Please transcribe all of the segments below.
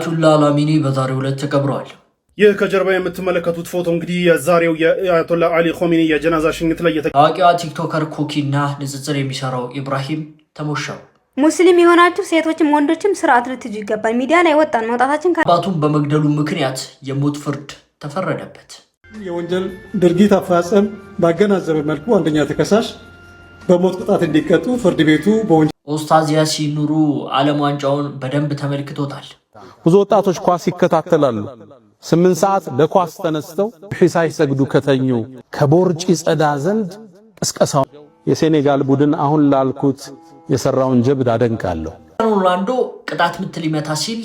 አያቱላህ አልአሚኒ በዛሬው ዕለት ተቀብረዋል። ይህ ከጀርባ የምትመለከቱት ፎቶ እንግዲህ የዛሬው የአያቶላህ አሊ ኾሜኒ የጀናዛ ሽኝት ላይ ታዋቂዋ ቲክቶከር ኩኪና ንጽጽር የሚሰራው ኢብራሂም ተሞሸሩ። ሙስሊም የሆናችሁ ሴቶችም ወንዶችም ስርዓት ልትይዙ ይገባል። ሚዲያ ላይ ወጣን መውጣታችን አባቱን በመግደሉ ምክንያት የሞት ፍርድ ተፈረደበት። የወንጀል ድርጊት አፈጻጸም ባገናዘበ መልኩ አንደኛ ተከሳሽ በሞት ቅጣት እንዲቀጡ ፍርድ ቤቱ በወንጀል ኡስታዝ ያሲን ኑሩ ዓለም ዋንጫውን በደንብ ተመልክቶታል። ብዙ ወጣቶች ኳስ ይከታተላሉ። 8 ሰዓት ለኳስ ተነስተው ሳይሰግዱ ከተኙ ከቦርጭ ጸዳ ዘንድ ቅስቀሳው የሴኔጋል ቡድን አሁን ላልኩት የሰራውን ጀብድ አደንቃለሁ። ሮናልዶ ቅጣት ምት ሊመታ ሲል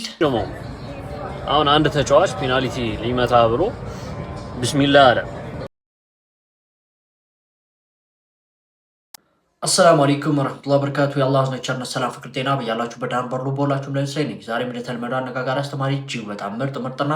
አሁን አንድ ተጫዋች ፔናልቲ ሊመታ ብሎ ቢስሚላህ አለ። አሰላሙ አለይኩም ወራህመቱላሂ ወበረካቱ። የአላህ ነቸርነት ሰላም ፍቅር ጤና በያላችሁ በዳን በርሎ ቦላችሁም ላይ ነኝ። ዛሬም እንደተለመደው አነጋጋሪ አስተማሪ እጅግ በጣም ምርጥና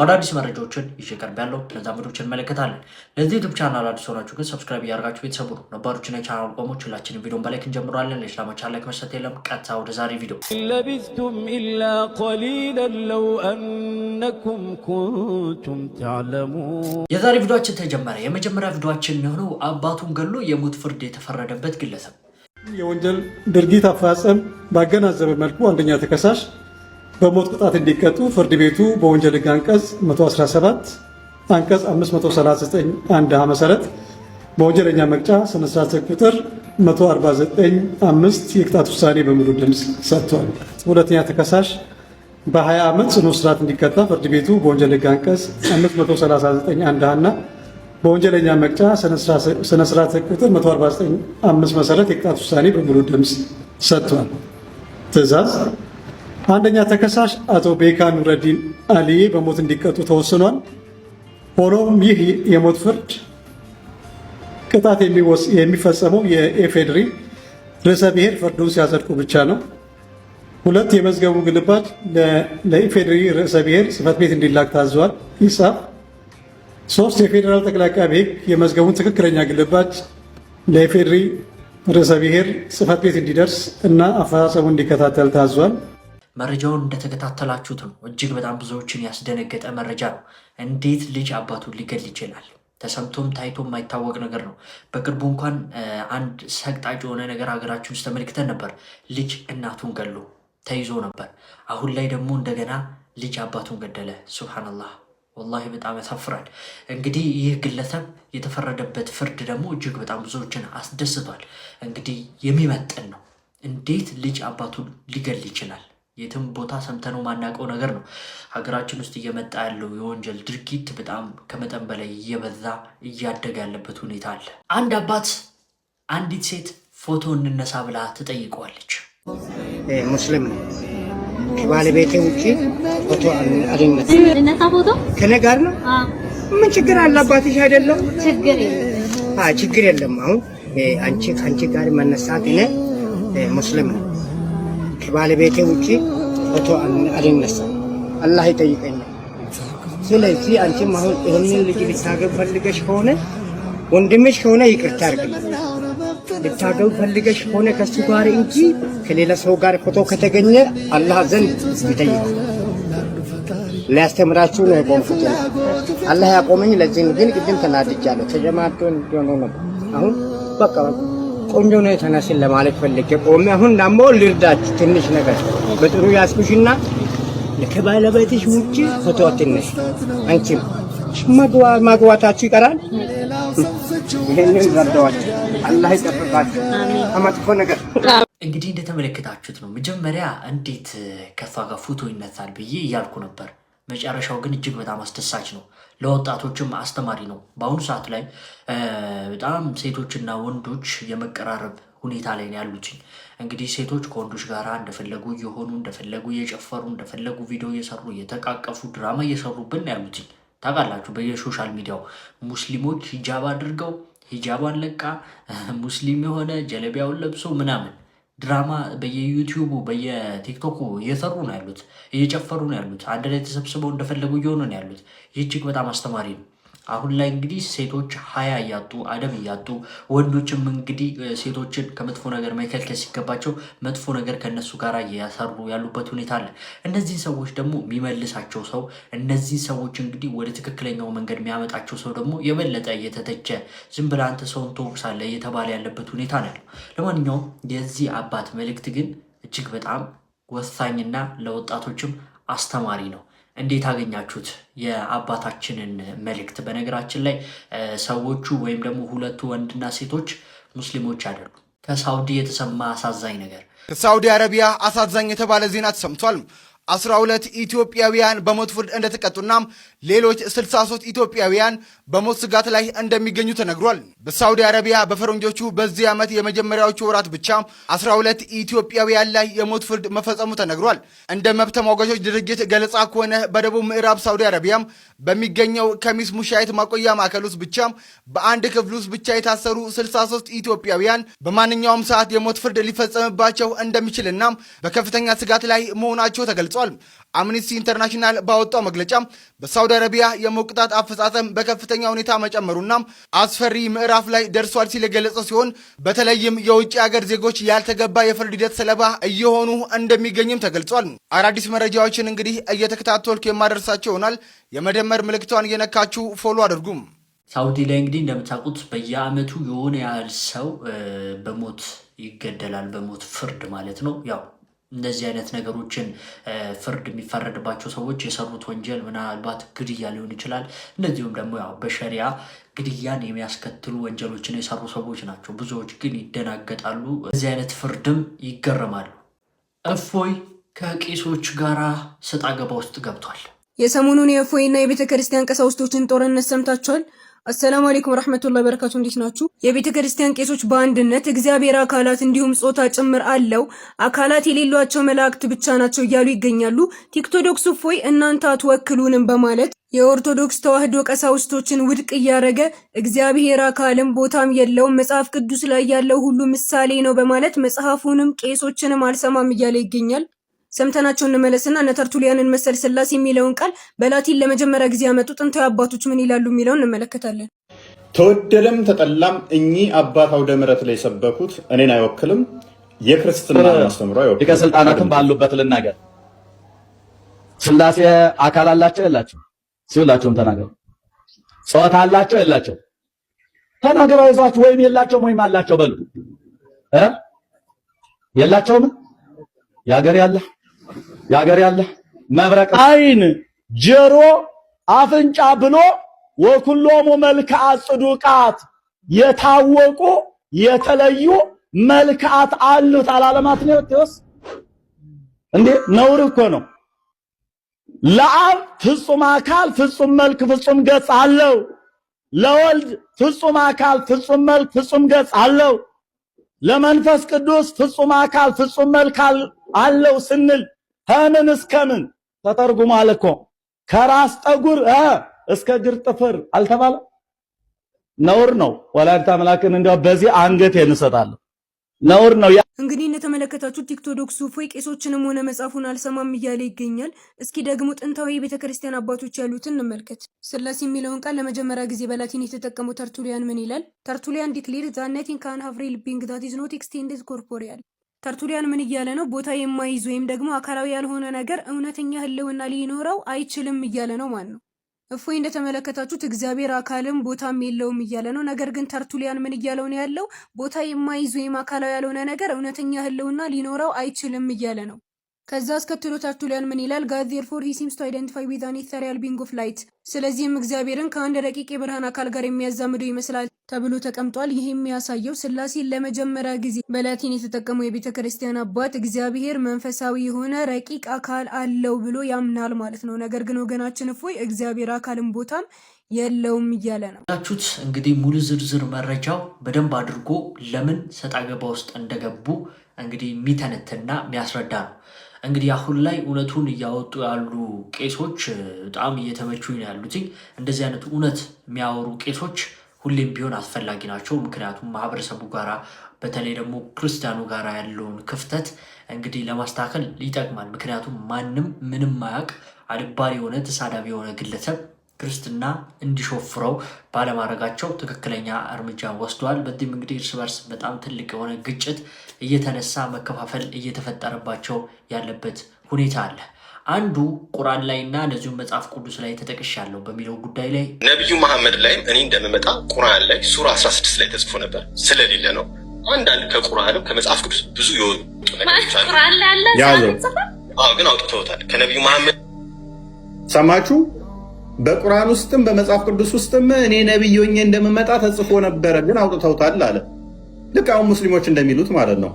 አዳዲስ መረጃዎችን ይዤ ቀርቤያለሁ። እነዛ መረጃዎችን እንመለከታለን። ለዚህ ዩቲዩብ ቻናል አዲስ ሆናችሁ ግን ሰብስክራይብ እያደረጋችሁ ቤተሰቡ ነው። ነባሮችና ቻናል ቆሞች ሁላችንም ቪዲዮን በላይክ እንጀምራለን። ለእስላማች ላይክ መስጠት የለም። ቀጥታ ወደ ዛሬ ቪዲዮ ለቢስቱም ኢላ ቀሊላን ለው አንኩም ኩንቱም ተዕለሙን። የዛሬ ቪዲዮአችን ተጀመረ። የመጀመሪያ ቪዲዮአችን የሚሆነው አባቱን ገሎ የሞት ፍርድ የተፈረደበት ግለሰብ የወንጀል ድርጊት አፈጻጸም ባገናዘበ መልኩ አንደኛ ተከሳሽ በሞት ቅጣት እንዲቀጡ ፍርድ ቤቱ በወንጀል ሕግ አንቀጽ 117 አንቀጽ 539 አንድ መሰረት በወንጀለኛ መቅጫ ስነ ስርዓት ቁጥር 149(5) የቅጣት ውሳኔ በሙሉ ድምፅ ሰጥቷል። ሁለተኛ ተከሳሽ በ20 ዓመት ጽኑ እስራት እንዲቀጣ ፍርድ ቤቱ በወንጀል ሕግ አንቀጽ 539 አንድ እና በወንጀለኛ መቅጫ ስነ ስርዓት ቁጥር 149(5) መሰረት የቅጣት ውሳኔ በሙሉ ድምፅ ሰጥቷል። ትዕዛዝ አንደኛ ተከሳሽ አቶ ቤካ ኑረዲን አሊ በሞት እንዲቀጡ ተወስኗል። ሆኖም ይህ የሞት ፍርድ ቅጣት የሚፈጸመው የኢፌዴሪ ርዕሰ ብሔር ፍርዱን ሲያጸድቁ ብቻ ነው። ሁለት የመዝገቡ ግልባጭ ለኢፌዴሪ ርዕሰ ብሔር ጽሕፈት ቤት እንዲላክ ታዟል። ይጻፍ 3 የፌዴራል ጠቅላይ ዓቃቤ ሕግ የመዝገቡን ትክክለኛ ግልባጭ ለኢፌዴሪ ርዕሰ ብሔር ጽሕፈት ቤት እንዲደርስ እና አፈጻጸሙን እንዲከታተል ታዟል። መረጃውን እንደተከታተላችሁት ነው። እጅግ በጣም ብዙዎችን ያስደነገጠ መረጃ ነው። እንዴት ልጅ አባቱን ሊገል ይችላል? ተሰምቶም ታይቶም የማይታወቅ ነገር ነው። በቅርቡ እንኳን አንድ ሰቅጣጭ የሆነ ነገር ሀገራችን ውስጥ ተመልክተን ነበር። ልጅ እናቱን ገሎ ተይዞ ነበር። አሁን ላይ ደግሞ እንደገና ልጅ አባቱን ገደለ። ሱብሃነላህ ወላሂ በጣም ያሳፍራል። እንግዲህ ይህ ግለሰብ የተፈረደበት ፍርድ ደግሞ እጅግ በጣም ብዙዎችን አስደስቷል። እንግዲህ የሚመጥን ነው። እንዴት ልጅ አባቱን ሊገል ይችላል? የትም ቦታ ሰምተነው ማናውቀው ነገር ነው። ሀገራችን ውስጥ እየመጣ ያለው የወንጀል ድርጊት በጣም ከመጠን በላይ እየበዛ እያደገ ያለበት ሁኔታ አለ። አንድ አባት አንዲት ሴት ፎቶ እንነሳ ብላ ትጠይቀዋለች። ሙስሊም ነው። ከባለቤቴ ውጪ ፎቶ አልነሳ። እነሳ ፎቶ ከኔ ጋር ነው። ምን ችግር አለባትሽ? አይደለም ችግር የለም። አሁን ከአንቺ ጋር መነሳት እኔ ሙስሊም ነው። ከባለቤቴ ውጪ ፎቶ አልነሳ። አላህ ይጠይቀኛል። ስለዚህ አንቺም አሁን ይሄንን ልጅ ልታገብ ፈልገሽ ከሆነ ወንድምሽ ከሆነ ይቅርታ አድርግልኝ። ልታገብ ፈልገሽ ከሆነ ከሱ ጋር እንጂ ከሌላ ሰው ጋር ፎቶ ከተገኘ አላህ ዘንድ ይጠይቃል። ሊያስተምራችሁ ነው የቆምኩት። አላህ ያቆመኝ ለዚህ ግን ቅድም ተናድጃለሁ። ተጀማዶ እንደሆነ ነው። አሁን በቃ ቆንጆ ነው የተነስን ለማለት ፈልጌ ቆሜ አሁን ደግሞ ልርዳችሁ ትንሽ ነገር በጥሩ ያስኩሽና ከባለቤትሽ ውጪ ፎቶ አትነሽ። አንቺም ማግባታችሁ ይቀራል። ይሄንን ረዳዋችሁ። አላህ ይጠብቃችሁ ከመጥፎ ነገር። እንግዲህ እንደተመለከታችሁት ነው። መጀመሪያ እንዴት ከሷ ጋር ፎቶ ይነሳል ብዬ እያልኩ ነበር። መጨረሻው ግን እጅግ በጣም አስደሳች ነው። ለወጣቶችም አስተማሪ ነው። በአሁኑ ሰዓት ላይ በጣም ሴቶችና ወንዶች የመቀራረብ ሁኔታ ላይ ነው ያሉት። እንግዲህ ሴቶች ከወንዶች ጋር እንደፈለጉ እየሆኑ እንደፈለጉ እየጨፈሩ እንደፈለጉ ቪዲዮ እየሰሩ እየተቃቀፉ ድራማ እየሰሩብን ያሉት ታውቃላችሁ። በየሶሻል ሚዲያው ሙስሊሞች ሂጃብ አድርገው ሂጃቧን ለቃ ሙስሊም የሆነ ጀለቢያውን ለብሶ ምናምን ድራማ በየዩቲዩቡ በየቲክቶኩ እየሰሩ ነው ያሉት፣ እየጨፈሩ ነው ያሉት፣ አንድ ላይ ተሰብስበው እንደፈለጉ እየሆኑ ነው ያሉት። ይህ እጅግ በጣም አስተማሪ ነው። አሁን ላይ እንግዲህ ሴቶች ሀያ እያጡ አደብ እያጡ ወንዶችም እንግዲህ ሴቶችን ከመጥፎ ነገር መከልከል ሲገባቸው መጥፎ ነገር ከነሱ ጋር እያሰሩ ያሉበት ሁኔታ አለ። እነዚህ ሰዎች ደግሞ የሚመልሳቸው ሰው እነዚህ ሰዎች እንግዲህ ወደ ትክክለኛው መንገድ የሚያመጣቸው ሰው ደግሞ የበለጠ እየተተቸ ዝም ብለህ አንተ ሰውን ትወቅሳለህ እየተባለ ያለበት ሁኔታ ነው ያለው። ለማንኛውም የዚህ አባት መልእክት ግን እጅግ በጣም ወሳኝና ለወጣቶችም አስተማሪ ነው። እንዴት አገኛችሁት የአባታችንን መልእክት? በነገራችን ላይ ሰዎቹ ወይም ደግሞ ሁለቱ ወንድና ሴቶች ሙስሊሞች አይደሉም። ከሳውዲ የተሰማ አሳዛኝ ነገር፣ ከሳውዲ አረቢያ አሳዛኝ የተባለ ዜና ተሰምቷል። 12 ኢትዮጵያውያን በሞት ፍርድ እንደተቀጡና ሌሎች 63 ኢትዮጵያውያን በሞት ስጋት ላይ እንደሚገኙ ተነግሯል። በሳውዲ አረቢያ በፈረንጆቹ በዚህ ዓመት የመጀመሪያዎቹ ወራት ብቻ 12 ኢትዮጵያውያን ላይ የሞት ፍርድ መፈጸሙ ተነግሯል። እንደ መብት ተሟጋቾች ድርጅት ገለጻ ከሆነ በደቡብ ምዕራብ ሳውዲ አረቢያ በሚገኘው ከሚስ ሙሻይት ማቆያ ማዕከል ውስጥ ብቻ በአንድ ክፍል ውስጥ ብቻ የታሰሩ 63 ኢትዮጵያውያን በማንኛውም ሰዓት የሞት ፍርድ ሊፈጸምባቸው እንደሚችልና በከፍተኛ ስጋት ላይ መሆናቸው ተገልጿል። አምኒስቲ ኢንተርናሽናል ባወጣው መግለጫ በሳውዲ አረቢያ የሞት ቅጣት አፈጻጸም በከፍተኛ ሁኔታ መጨመሩና አስፈሪ ምዕራፍ ላይ ደርሷል ሲል የገለጸ ሲሆን በተለይም የውጭ ሀገር ዜጎች ያልተገባ የፍርድ ሂደት ሰለባ እየሆኑ እንደሚገኝም ተገልጿል። አዳዲስ መረጃዎችን እንግዲህ እየተከታተልኩ የማደርሳቸው ይሆናል። የመደመር ምልክቷን እየነካችሁ ፎሎ አድርጉም። ሳውዲ ላይ እንግዲህ እንደምታውቁት በየአመቱ የሆነ ያህል ሰው በሞት ይገደላል። በሞት ፍርድ ማለት ነው። ያው እንደዚህ አይነት ነገሮችን ፍርድ የሚፈረድባቸው ሰዎች የሰሩት ወንጀል ምናልባት ግድያ ሊሆን ይችላል። እንደዚሁም ደግሞ ያው በሸሪያ ግድያን የሚያስከትሉ ወንጀሎችን የሰሩ ሰዎች ናቸው። ብዙዎች ግን ይደናገጣሉ፣ እዚህ አይነት ፍርድም ይገረማሉ። እፎይ ከቄሶች ጋራ ሰጣ ገባ ውስጥ ገብቷል። የሰሞኑን የእፎይና የቤተ ክርስቲያን ቀሳውስቶችን ጦርነት ሰምታችኋል። አሰላሙ አለይኩም ወራህመቱላሂ ወበረካቱ። እንዴት ናችሁ? የቤተ ክርስቲያን ቄሶች በአንድነት እግዚአብሔር አካላት እንዲሁም ጾታ ጭምር አለው አካላት የሌሏቸው መላእክት ብቻ ናቸው እያሉ ይገኛሉ። ቲክቶዶክስ እፎይ እናንተ አትወክሉንም በማለት የኦርቶዶክስ ተዋህዶ ቀሳውስቶችን ውድቅ እያደረገ እግዚአብሔር አካልም ቦታም የለውም መጽሐፍ ቅዱስ ላይ ያለው ሁሉ ምሳሌ ነው በማለት መጽሐፉንም ቄሶችንም አልሰማም እያለ ይገኛል። ሰምተናቸው እንመለስና እነ ተርቱሊያንን መሰል ስላሴ የሚለውን ቃል በላቲን ለመጀመሪያ ጊዜ ያመጡ ጥንታዊ አባቶች ምን ይላሉ የሚለውን እንመለከታለን። ተወደደም ተጠላም እኚህ አባት አውደ ምሕረት ላይ የሰበኩት እኔን አይወክልም፣ የክርስትና አስተምሮ አይወክልም። ሊቀ ሥልጣናትም ባሉበት ልናገር። ስላሴ አካል አላቸው የላቸው? ሲውላቸውም ተናገሩ። ጾታ አላቸው የላቸው? ተናገሩ። አይዟችሁ። ወይም የላቸውም ወይም አላቸው በሉ። የላቸውም ያገር ያለ መብረቅ አይን ጆሮ አፍንጫ ብሎ ወኩሎሙ መልክዓ ጽዱቃት የታወቁ የተለዩ መልክዓት አሉት አላለማት ነው ተወስ እንዴ ነውር እኮ ነው። ለአብ ፍጹም አካል ፍጹም መልክ ፍጹም ገጽ አለው። ለወልድ ፍጹም አካል ፍጹም መልክ ፍጹም ገጽ አለው። ለመንፈስ ቅዱስ ፍጹም አካል ፍጹም መልክ አለው ስንል ከምን እስከምን ተተርጉሟል እኮ። ከራስ ጠጉር እስከ እግር ጥፍር አልተባለ? ነውር ነው። ወላዲተ አምላክን እንደው በዚህ አንገት እንሰጣለን። ነውር ነው። እንግዲህ እንደተመለከታችሁት ቲክቶዶክሱ እፎይ ቄሶችንም ሆነ መጽሐፉን አልሰማም እያለ ይገኛል። እስኪ ደግሞ ጥንታዊ የቤተክርስቲያን አባቶች ያሉትን እንመልከት። ስላሴ የሚለውን ቃል ለመጀመሪያ ጊዜ በላቲን የተጠቀመው ተርቱሊያን ምን ይላል? ተርቱሊያን ዲክሌር that nothing can have real being that is not extended corporeal። ተርቱሊያን ምን እያለ ነው? ቦታ የማይዝ ወይም ደግሞ አካላዊ ያልሆነ ነገር እውነተኛ ህልውና ሊኖረው አይችልም እያለ ነው ማለት ነው። እፎይ እንደተመለከታችሁት እግዚአብሔር አካልም ቦታም የለውም እያለ ነው። ነገር ግን ተርቱሊያን ምን እያለው ነው ያለው? ቦታ የማይዝ ወይም አካላዊ ያልሆነ ነገር እውነተኛ ህልውና ሊኖረው አይችልም እያለ ነው። ከዛ አስከትሎ ተርቱሊያን ምን ይላል? God therefore he seems to identify with an ethereal being of light። ስለዚህም እግዚአብሔርን ከአንድ ረቂቅ የብርሃን አካል ጋር የሚያዛምደው ይመስላል ተብሎ ተቀምጧል። ይህ የሚያሳየው ስላሴን ለመጀመሪያ ጊዜ በላቲን የተጠቀመው የቤተ ክርስቲያን አባት እግዚአብሔር መንፈሳዊ የሆነ ረቂቅ አካል አለው ብሎ ያምናል ማለት ነው። ነገር ግን ወገናችን እፎይ እግዚአብሔር አካልም ቦታም የለውም እያለ ነው። ታችሁት እንግዲህ ሙሉ ዝርዝር መረጃው በደንብ አድርጎ ለምን ሰጣ ገባ ውስጥ እንደገቡ እንግዲህ የሚተነትና የሚያስረዳ ነው። እንግዲህ አሁን ላይ እውነቱን እያወጡ ያሉ ቄሶች በጣም እየተመቹኝ ነው ያሉት። እንደዚህ አይነት እውነት የሚያወሩ ቄሶች ሁሌም ቢሆን አስፈላጊ ናቸው። ምክንያቱም ማህበረሰቡ ጋራ በተለይ ደግሞ ክርስቲያኑ ጋራ ያለውን ክፍተት እንግዲህ ለማስተካከል ይጠቅማል። ምክንያቱም ማንም ምንም ማያውቅ አልባሌ የሆነ ተሳዳቢ የሆነ ግለሰብ ክርስትና እንዲሾፍረው ባለማድረጋቸው ትክክለኛ እርምጃ ወስደዋል። በዚህም እንግዲህ እርስ በርስ በጣም ትልቅ የሆነ ግጭት እየተነሳ መከፋፈል እየተፈጠረባቸው ያለበት ሁኔታ አለ። አንዱ ቁርአን ላይና እንደዚሁም መጽሐፍ ቅዱስ ላይ ተጠቅሻለሁ በሚለው ጉዳይ ላይ ነብዩ መሐመድ ላይም እኔ እንደምመጣ ቁርአን ላይ ሱራ 16 ላይ ተጽፎ ነበር ስለሌለ ነው። አንዳንድ ከቁርአንም ከመጽሐፍ ቅዱስ ብዙ የወጡ ነገሮች አሉ። ቁርአን ላይ አለ ግን አውጥተውታል። ከነብዩ መሐመድ ሰማችሁ? በቁርአን ውስጥም በመጽሐፍ ቅዱስ ውስጥም እኔ ነብይ ሆኜ እንደምመጣ ተጽፎ ነበረ ግን አውጥተውታል አለ። ልክ አሁን ሙስሊሞች እንደሚሉት ማለት ነው።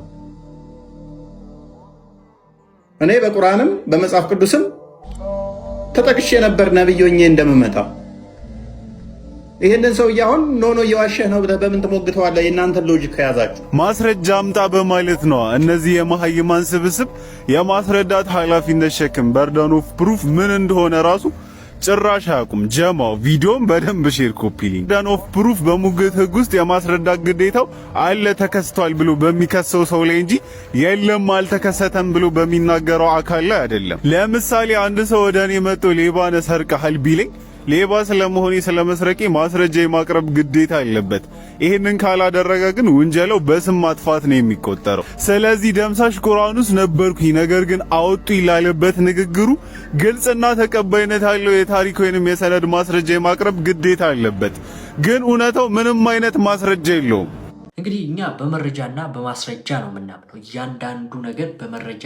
እኔ በቁርአንም በመጽሐፍ ቅዱስም ተጠቅሼ ነበር ነብይ ሆኜ እንደምመጣ። ይሄንን ሰውዬ አሁን ኖ እየዋሸህ ነው ብለህ በምን ትሞግተዋለህ? የእናንተን ሎጂክ ከያዛችሁ ማስረጃ አምጣ በማለት ነው። እነዚህ የመሃይማን ስብስብ የማስረዳት ኃላፊነት ሸክም በርደን ኦፍ ፕሩፍ ምን እንደሆነ ራሱ ጭራሽ አያውቁም። ጀማው ቪዲዮም በደንብ ሼር ኮፒ ሊንክ በርደን ኦፍ ፕሩፍ በሙግት ህግ ውስጥ የማስረዳት ግዴታው አለ ተከስቷል ብሎ በሚከሰው ሰው ላይ እንጂ የለም አልተከሰተም ብሎ በሚናገረው አካል ላይ አይደለም። ለምሳሌ አንድ ሰው ወደ እኔ መጥቶ ሌባ ነህ ሰርቀሃል ቢለኝ ሌባ ስለመሆኔ ስለመስረቄ ማስረጃ የማቅረብ ግዴታ አለበት። ይሄንን ካላደረገ ግን ውንጀላው በስም ማጥፋት ነው የሚቆጠረው። ስለዚህ ደምሳሽ ቁርአን ውስጥ ነበርኩኝ ነገር ግን አወጡ ይላለበት ንግግሩ ግልጽና ተቀባይነት ያለው የታሪክ ወይንም የሰነድ ማስረጃ የማቅረብ ግዴታ አለበት። ግን እውነታው ምንም አይነት ማስረጃ የለውም። እንግዲህ እኛ በመረጃና በማስረጃ ነው የምናምነው። እያንዳንዱ ነገር በመረጃ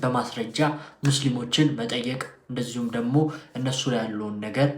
በማስረጃ ሙስሊሞችን መጠየቅ እንደዚሁም ደግሞ እነሱ ላይ ያለውን ነገር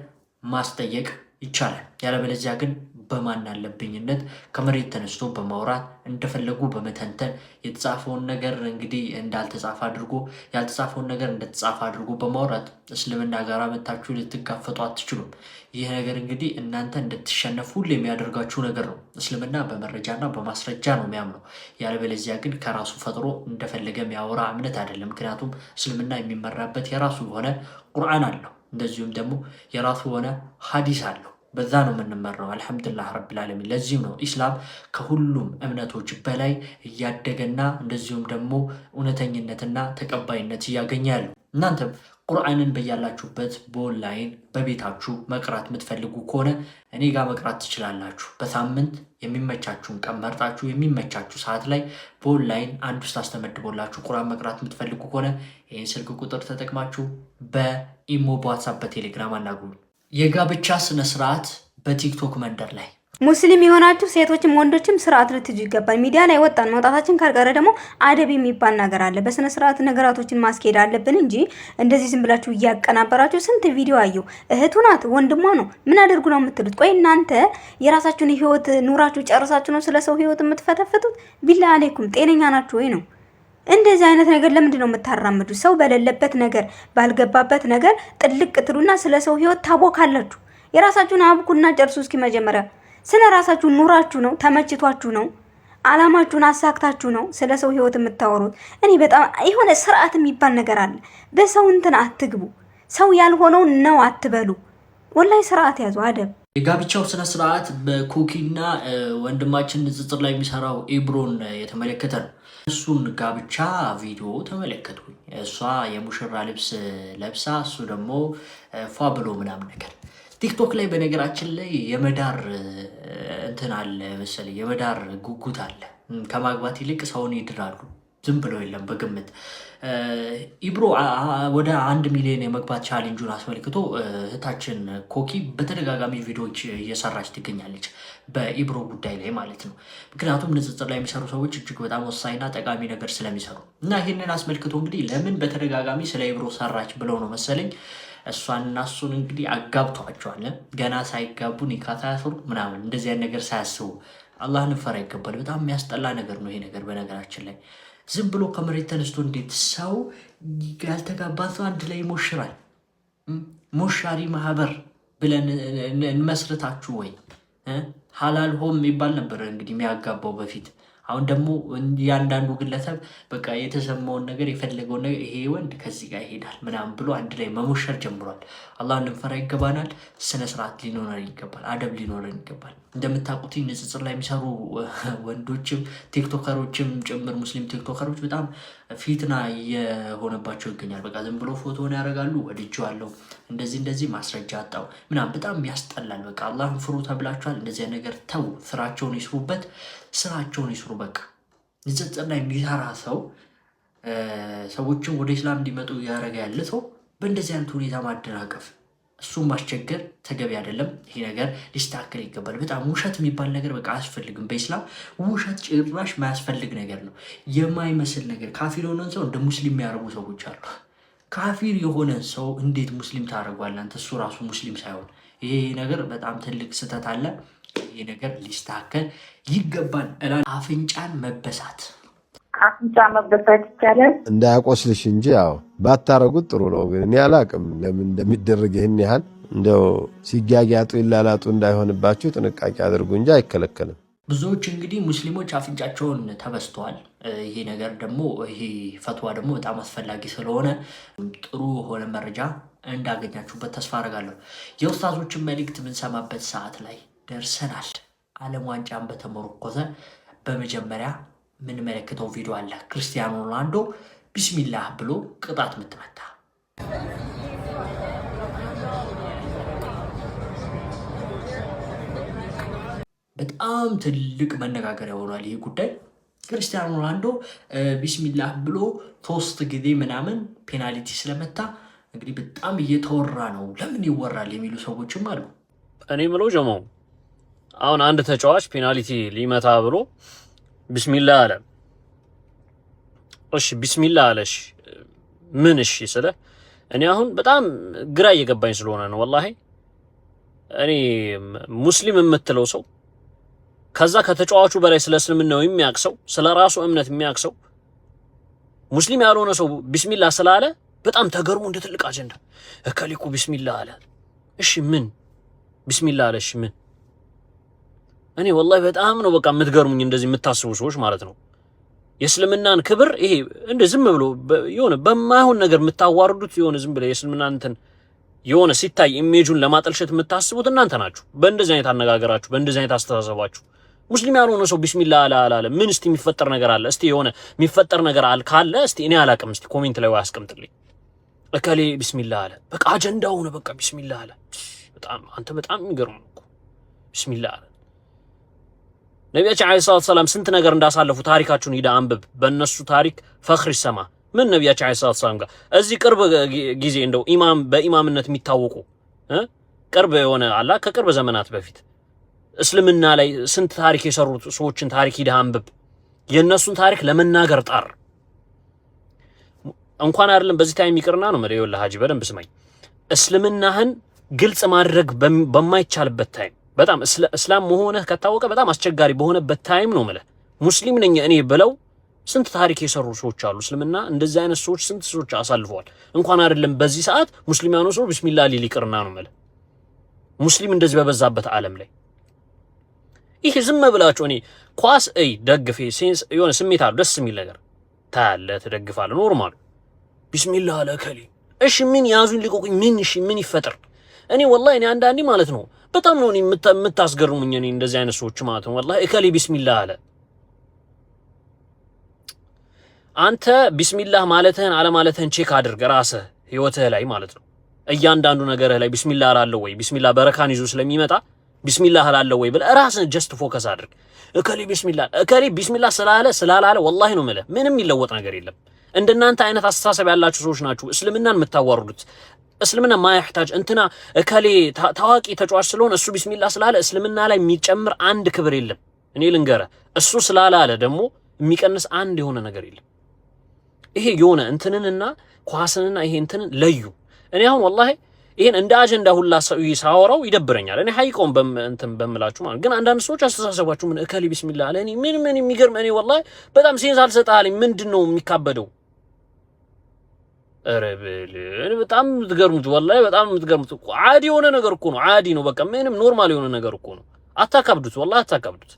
ማስጠየቅ ይቻላል። ያለበለዚያ ግን በማን አለብኝነት ከመሬት ተነስቶ በማውራት እንደፈለጉ በመተንተን የተጻፈውን ነገር እንግዲህ እንዳልተጻፈ አድርጎ ያልተጻፈውን ነገር እንደተጻፈ አድርጎ በማውራት እስልምና ጋር መታችሁ ልትጋፈጡ አትችሉም። ይህ ነገር እንግዲህ እናንተ እንድትሸነፉ የሚያደርጋችሁ ነገር ነው። እስልምና በመረጃና በማስረጃ ነው የሚያምነው። ያለበለዚያ ግን ከራሱ ፈጥሮ እንደፈለገ የሚያወራ እምነት አይደለም። ምክንያቱም እስልምና የሚመራበት የራሱ የሆነ ቁርአን አለው፣ እንደዚሁም ደግሞ የራሱ የሆነ ሐዲስ አለው። በዛ ነው የምንመራው። አልሐምዱሊላህ ረብል ዓለሚን። ለዚህም ነው ኢስላም ከሁሉም እምነቶች በላይ እያደገና እንደዚሁም ደግሞ እውነተኝነትና ተቀባይነት እያገኘ ያለው። እናንተም ቁርአንን በያላችሁበት በኦንላይን በቤታችሁ መቅራት የምትፈልጉ ከሆነ እኔ ጋር መቅራት ትችላላችሁ። በሳምንት የሚመቻችሁን ቀን መርጣችሁ የሚመቻችሁ ሰዓት ላይ በኦንላይን አንድ ውስጥ አስተመድቦላችሁ ቁርአን መቅራት የምትፈልጉ ከሆነ ይህን ስልክ ቁጥር ተጠቅማችሁ በኢሞ፣ በዋትሳፕ፣ በቴሌግራም አናግሩ። የጋብቻ ስነ ስርዓት በቲክቶክ መንደር ላይ ሙስሊም የሆናችሁ ሴቶችም ወንዶችም ስርዓት ልትይዙ ይገባል። ሚዲያ ላይ ወጣን መውጣታችን ካልቀረ ደግሞ አደብ የሚባል ነገር አለ። በስነ ስርዓት ነገራቶችን ማስኬድ አለብን እንጂ እንደዚህ ዝም ብላችሁ እያቀናበራችሁ ስንት ቪዲዮ አየሁ። እህቱ ናት ወንድሟ ነው ምን አድርጉ ነው የምትሉት? ቆይ እናንተ የራሳችሁን ህይወት ኑራችሁ ጨርሳችሁ ነው ስለ ሰው ህይወት የምትፈተፍቱት? ቢላ አለይኩም ጤነኛ ናችሁ ወይ ነው? እንደዚህ አይነት ነገር ለምንድን ነው የምታራምዱ? ሰው በሌለበት ነገር ባልገባበት ነገር ጥልቅ ትሉና ስለ ሰው ህይወት ታቦካላችሁ። የራሳችሁን አብኩና ጨርሱ። እስኪ መጀመሪያ ስለ ራሳችሁ ኑራችሁ ነው ተመችቷችሁ ነው አላማችሁን አሳክታችሁ ነው ስለ ሰው ህይወት የምታወሩት? እኔ በጣም የሆነ ስርዓት የሚባል ነገር አለ። በሰው እንትን አትግቡ። ሰው ያልሆነው ነው አትበሉ። ወላይ ስርዓት ያዙ፣ አደብ። የጋብቻው ስነ ስርዓት በኩኪና ወንድማችን ንጽጽር ላይ የሚሰራው ኢብሮን የተመለከተ ነው። እሱን ጋብቻ ቪዲዮ ተመለከትኩኝ። እሷ የሙሽራ ልብስ ለብሳ እሱ ደግሞ ፏ ብሎ ምናምን ነገር ቲክቶክ ላይ በነገራችን ላይ የመዳር እንትን አለ መሰለኝ፣ የመዳር ጉጉት አለ። ከማግባት ይልቅ ሰውን ይድራሉ። ዝም ብሎ የለም በግምት ኢብሮ ወደ 1 ሚሊዮን የመግባት ቻሌንጁን አስመልክቶ እህታችን ኮኪ በተደጋጋሚ ቪዲዮዎች እየሰራች ትገኛለች፣ በኢብሮ ጉዳይ ላይ ማለት ነው። ምክንያቱም ንጽጽር ላይ የሚሰሩ ሰዎች እጅግ በጣም ወሳኝና ጠቃሚ ነገር ስለሚሰሩ እና ይህንን አስመልክቶ እንግዲህ ለምን በተደጋጋሚ ስለ ኢብሮ ሰራች ብለው ነው መሰለኝ እሷንና እሱን እንግዲህ አጋብተዋቸዋል። ገና ሳይጋቡ ኒካ ሳያስሩ ምናምን እንደዚህ አይነት ነገር ሳያስቡ አላህን ፈራ ይገባል። በጣም የሚያስጠላ ነገር ነው ይሄ ነገር። በነገራችን ላይ ዝም ብሎ ከመሬት ተነስቶ እንዴት ሰው ያልተጋባ ሰው አንድ ላይ ይሞሽራል? ሞሻሪ ማህበር ብለን እንመስርታችሁ ወይ? ሀላል ሆም የሚባል ነበር እንግዲህ የሚያጋባው በፊት። አሁን ደግሞ ያንዳንዱ ግለሰብ በቃ የተሰማውን ነገር የፈለገውን ነገር ይሄ ወንድ ከዚህ ጋር ይሄዳል ምናምን ብሎ አንድ ላይ መሞሸር ጀምሯል። አላህን ልንፈራ ይገባናል። ስነ ስርዓት ሊኖረን ይገባል። አደብ ሊኖረን ይገባል። እንደምታውቁት ንጽጽር ላይ የሚሰሩ ወንዶችም ቲክቶከሮችም ጭምር ሙስሊም ቲክቶከሮች በጣም ፊትና የሆነባቸው ይገኛል። በቃ ዝም ብሎ ፎቶን ያደርጋሉ። ወድጄዋለሁ እንደዚህ ማስረጃ አጣው ምናምን በጣም ያስጠላል። በቃ አላህን ፍሩ ተብላችኋል። እንደዚህ ነገር ተው፣ ስራቸውን ይስሩበት፣ ስራቸውን ይስሩ። በቃ ንጽጽር ላይ የሚሰራ ሰው ሰዎችን ወደ ኢስላም እንዲመጡ ያደረገ ያለ ሰው በእንደዚህ አይነት ሁኔታ ማደናቀፍ፣ እሱም ማስቸገር ተገቢ አይደለም። ይሄ ነገር ሊስተካከል ይገባል። በጣም ውሸት የሚባል ነገር በቃ አያስፈልግም። በኢስላም ውሸት ጭራሽ ማያስፈልግ ነገር ነው። የማይመስል ነገር ካፊር የሆነን ሰው እንደ ሙስሊም የሚያደርጉ ሰዎች አሉ። ካፊር የሆነን ሰው እንዴት ሙስሊም ታደርጓለህ አንተ? እሱ ራሱ ሙስሊም ሳይሆን። ይሄ ነገር በጣም ትልቅ ስህተት አለ። ይሄ ነገር ሊስተካከል ይገባል። አፍንጫን መበሳት አፍንጫ መበሳት ይቻላል እንዳያቆስልሽ እንጂ ያው ባታረጉት ጥሩ ነው። ግን እኔ አላቅም ለምን እንደሚደረግ ይሄን ያህል እንደው ሲጋጋጡ ይላላጡ እንዳይሆንባችሁ ጥንቃቄ አድርጉ እንጂ አይከለከልም። ብዙዎች እንግዲህ ሙስሊሞች አፍንጫቸውን ተበስተዋል። ይሄ ነገር ደግሞ ይሄ ፈትዋ ደግሞ በጣም አስፈላጊ ስለሆነ ጥሩ ሆነ መረጃ እንዳገኛችሁበት ተስፋ አደርጋለሁ። የኡስታዞችን መልእክት የምንሰማበት ሰዓት ላይ ደርሰናል። ዓለም ዋንጫን በተመረኮዘ በመጀመሪያ የምንመለከተው ቪዲዮ አለ። ክርስቲያኖ ሮናልዶ ቢስሚላህ ብሎ ቅጣት ምትመታ። በጣም ትልቅ መነጋገሪያ ሆኗል ይህ ጉዳይ። ክርስቲያኖ ሮናልዶ ቢስሚላህ ብሎ 3 ጊዜ ምናምን ፔናልቲ ስለመታ እንግዲህ በጣም እየተወራ ነው። ለምን ይወራል የሚሉ ሰዎችም አሉ። እኔ ምለው ጀማው አሁን አንድ ተጫዋች ፔናልቲ ሊመታ ብሎ ቢስሚላህ አለ። እሺ ቢስሚላህ አለሽ ምን? እሺ ስለ እኔ አሁን በጣም ግራ እየገባኝ ስለሆነ ነው ወላሂ። እኔ ሙስሊም የምትለው ሰው ከዛ ከተጫዋቹ በላይ ስለ እስልምናው የሚያውቅ ሰው፣ ስለ ራሱ እምነት የሚያውቅ ሰው ሙስሊም ያልሆነ ሰው ቢስሚላህ ስላለ በጣም ተገርሞ እንደ ትልቅ አጀንዳ እከሊኩ ቢስሚላህ አለ። እሺ ምን ቢስሚላህ አለሽ ምን? እኔ ወላሂ በጣም ነው በቃ የምትገርሙኝ እንደዚህ የምታስቡ ሰዎች ማለት ነው። የእስልምናን ክብር ይሄ እንደ ዝም ብሎ የሆነ በማይሆን ነገር የምታዋርዱት የሆነ ዝም ብለ የእስልምናን እንትን የሆነ ሲታይ ኢሜጁን ለማጠልሸት የምታስቡት እናንተ ናችሁ። በእንደዚህ አይነት አነጋገራችሁ፣ በእንደዚህ አይነት አስተሳሰባችሁ ሙስሊም ያልሆነ ሰው ቢስሚላህ አላለ ምን? እስቲ የሚፈጠር ነገር አለ? እስቲ የሆነ የሚፈጠር ነገር ካለ እስቲ እኔ አላቅም፣ እስቲ ኮሜንት ላይ አስቀምጥልኝ። እከሌ ቢስሚላህ አለ በቃ አጀንዳው ነው። በቃ ቢስሚላህ አለ። በጣም አንተ በጣም የሚገርም ነው እኮ ቢስሚላህ አለ። ነቢያችን አለይሂ ሰላቱ ሰላም ስንት ነገር እንዳሳለፉ ታሪካችሁን ሂዳ አንብብ። በእነሱ ታሪክ ፈኽር ይሰማ። ምን ነቢያችን አለይሂ ሰላቱ ሰላም ጋር እዚህ ቅርብ ጊዜ እንደው ኢማም በኢማምነት የሚታወቁ ቅርብ የሆነ አላ ከቅርብ ዘመናት በፊት እስልምና ላይ ስንት ታሪክ የሰሩ ሰዎችን ታሪክ ሂዳ አንብብ። የእነሱን ታሪክ ለመናገር ጣር። እንኳን አይደለም በዚህ ታይም ይቅርና ነው ማለት ይኸውልህ ሀጂ በደንብ ስማኝ። እስልምናህን ግልጽ ማድረግ በማይቻልበት ታይም በጣም እስላም መሆንህ ከታወቀ በጣም አስቸጋሪ በሆነበት ታይም ነው ማለት ሙስሊም ነኝ እኔ ብለው ስንት ታሪክ የሰሩ ሰዎች አሉ። እስልምና እንደዚህ አይነት ሰዎች ስንት ሰዎች አሳልፈዋል። እንኳን አይደለም በዚህ ሰዓት ሙስሊም ያኑ ሰው ቢስሚላህ ሊል ይቅርና ነው ማለት ሙስሊም እንደዚህ በበዛበት ዓለም ላይ ይሄ ዝም ብላችሁ እኔ ኳስ ደግፌ ሴንስ የሆነ ስሜት አለው ደስ የሚል ነገር ታያለህ፣ ትደግፋለህ፣ ኖርማል ቢስሚላህ አለ ከሊ እሺ ምን ያዙኝ ሊቆቁኝ ምን? እሺ ምን ይፈጠር? እኔ ወላሂ እኔ አንዳንዴ ማለት ነው በጣም ነው የምታስገርሙኝ እኔ እንደዚህ አይነት ሰዎች ማለት ነው ወላሂ። እከሌ ቢስሚላህ አለ። አንተ ቢስሚላህ ማለትህን አለማለትህን ቼክ አድርግ ራስህ ህይወትህ ላይ ማለት ነው። እያንዳንዱ ነገርህ ላይ ቢስሚላህ አላለው ወይ ቢስሚላህ በረካን ይዞ ስለሚመጣ ቢስሚላህ አላለው ወይ ብለህ ራስህን ጀስት ፎከስ አድርግ። እከሌ ቢስሚላህ ስላላለ ወላሂ ነው የምልህ ምንም ይለወጥ ነገር የለም። እንደናንተ አይነት አስተሳሰብ ያላችሁ ሰዎች ናችሁ እስልምናን የምታዋርዱት። እስልምና ማያህታጅ እንትና እከሌ ታዋቂ ተጫዋች ስለሆነ እሱ ቢስሚላህ ስላለ እስልምና ላይ የሚጨምር አንድ ክብር የለም። እኔ ልንገርህ እሱ ስላላለ ደግሞ የሚቀንስ አንድ የሆነ ነገር የለም። ይሄ የሆነ እንትንንና ኳስንና ይሄ እንትንን ለዩ። እኔ አሁን ወላሂ ይሄን እንደ አጀንዳ ሁላ ሳወራው ይደብረኛል። እኔ ሀይቆም እንትን በምላችሁ ማለት ግን አንዳንድ ሰዎች አስተሳሰባችሁ ምን እከሌ ቢስሚላህ አለ። እኔ ምን የሚገርም እኔ ወላሂ በጣም ሴንስ አልሰጣለኝ። ምንድነው የሚካበደው? ረብል በጣም የምትገርሙት ወላሂ በጣም የምትገርሙት እኮ ዓዲ የሆነ ነገር እኮ ነው። ዓዲ ነው በቃ ምንም ኖርማል የሆነ ነገር እኮ ነው። አታካብዱት ወላሂ አታካብዱት።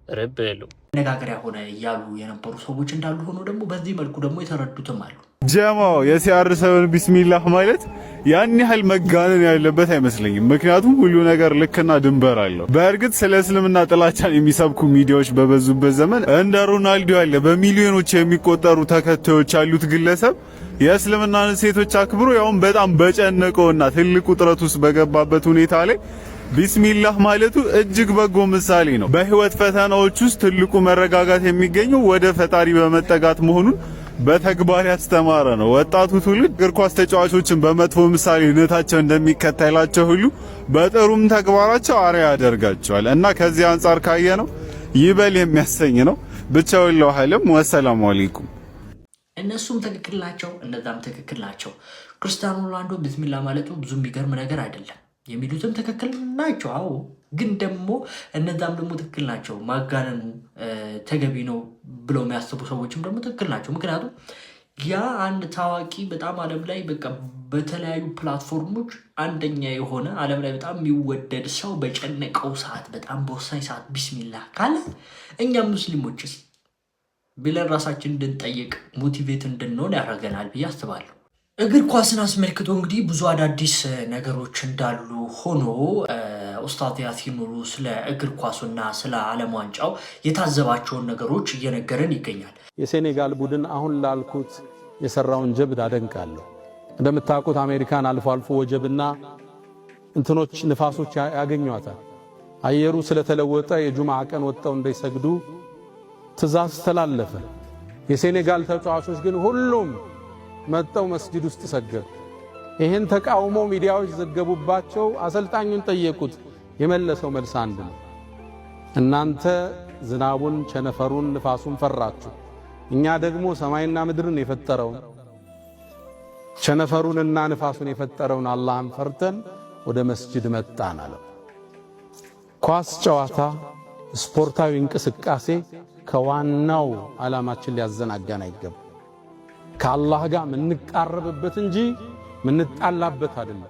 ረብል ነጋገሪያ ሆነ እያሉ የነበሩ ሰዎች እንዳሉ ሆኖ ደግሞ በዚህ መልኩ ደግሞ የተረዱትም አሉ። ጀማው የሲያርሰውን ቢስሚላህ ማለት ያን ያህል መጋነን ያለበት አይመስለኝም። ምክንያቱም ሁሉ ነገር ልክና ድንበር አለው። በእርግጥ ስለ እስልምና ጥላቻን የሚሰብኩ ሚዲያዎች በበዙበት ዘመን እንደ ሮናልዶ ያለ በሚሊዮኖች የሚቆጠሩ ተከታዮች ያሉት ግለሰብ የእስልምናን ሴቶች አክብሮ ያውም በጣም በጨነቀውና ትልቁ ጥረት ውስጥ በገባበት ሁኔታ ላይ ቢስሚላህ ማለቱ እጅግ በጎ ምሳሌ ነው። በህይወት ፈተናዎች ውስጥ ትልቁ መረጋጋት የሚገኘው ወደ ፈጣሪ በመጠጋት መሆኑን በተግባር ያስተማረ ነው። ወጣቱ ትውልድ እግር ኳስ ተጫዋቾችን በመጥፎ ምሳሌነታቸው እንደሚከተላቸው ሁሉ በጥሩም ተግባራቸው አርአያ ያደርጋቸዋል እና ከዚህ አንጻር ካየነው ይበል የሚያሰኝ ነው። ብቻው ለሐለም ወሰላሙ አለይኩም። እነሱም ትክክል ናቸው፣ እነዛም ትክክል ናቸው። ክርስቲያኖ ሮናልዶ ቢስሚላህ ማለቱ ብዙ የሚገርም ነገር አይደለም። የሚሉትም ትክክል ናቸው። አዎ፣ ግን ደግሞ እነዛም ደግሞ ትክክል ናቸው። ማጋነኑ ተገቢ ነው ብለው የሚያስቡ ሰዎችም ደግሞ ትክክል ናቸው። ምክንያቱም ያ አንድ ታዋቂ በጣም ዓለም ላይ በቃ በተለያዩ ፕላትፎርሞች አንደኛ የሆነ ዓለም ላይ በጣም የሚወደድ ሰው በጨነቀው ሰዓት፣ በጣም በወሳኝ ሰዓት ቢስሚላህ ካለ እኛም ሙስሊሞችስ ብለን ራሳችን እንድንጠይቅ ሞቲቬት እንድንሆን ያደርገናል ብዬ አስባለሁ። እግር ኳስን አስመልክቶ እንግዲህ ብዙ አዳዲስ ነገሮች እንዳሉ ሆኖ ኡስታዝ ያሲን ኑሩ ስለ እግር ኳሱና ስለ ዓለም ዋንጫው የታዘባቸውን ነገሮች እየነገረን ይገኛል። የሴኔጋል ቡድን አሁን ላልኩት የሰራውን ጀብድ አደንቃለሁ። እንደምታውቁት አሜሪካን አልፎ አልፎ ወጀብና እንትኖች ንፋሶች ያገኟታል። አየሩ ስለተለወጠ የጁምዓ ቀን ወጣው እንዳይሰግዱ ትእዛዝ ተላለፈ። የሴኔጋል ተጫዋቾች ግን ሁሉም መጣው መስጂድ ውስጥ ሰገዱ። ይሄን ተቃውሞ ሚዲያዎች ዘገቡባቸው። አሰልጣኙን ጠየቁት። የመለሰው መልስ አንድ ነው። እናንተ ዝናቡን፣ ቸነፈሩን፣ ንፋሱን ፈራችሁ፣ እኛ ደግሞ ሰማይና ምድርን የፈጠረውን ቸነፈሩንና ንፋሱን የፈጠረውን አላህን ፈርተን ወደ መስጂድ መጣን አለው። ኳስ ጨዋታ፣ ስፖርታዊ እንቅስቃሴ ከዋናው ዓላማችን ሊያዘናጋን አይገባም። ከአላህ ጋር ምንቃረብበት እንጂ ምንጣላበት አይደለም።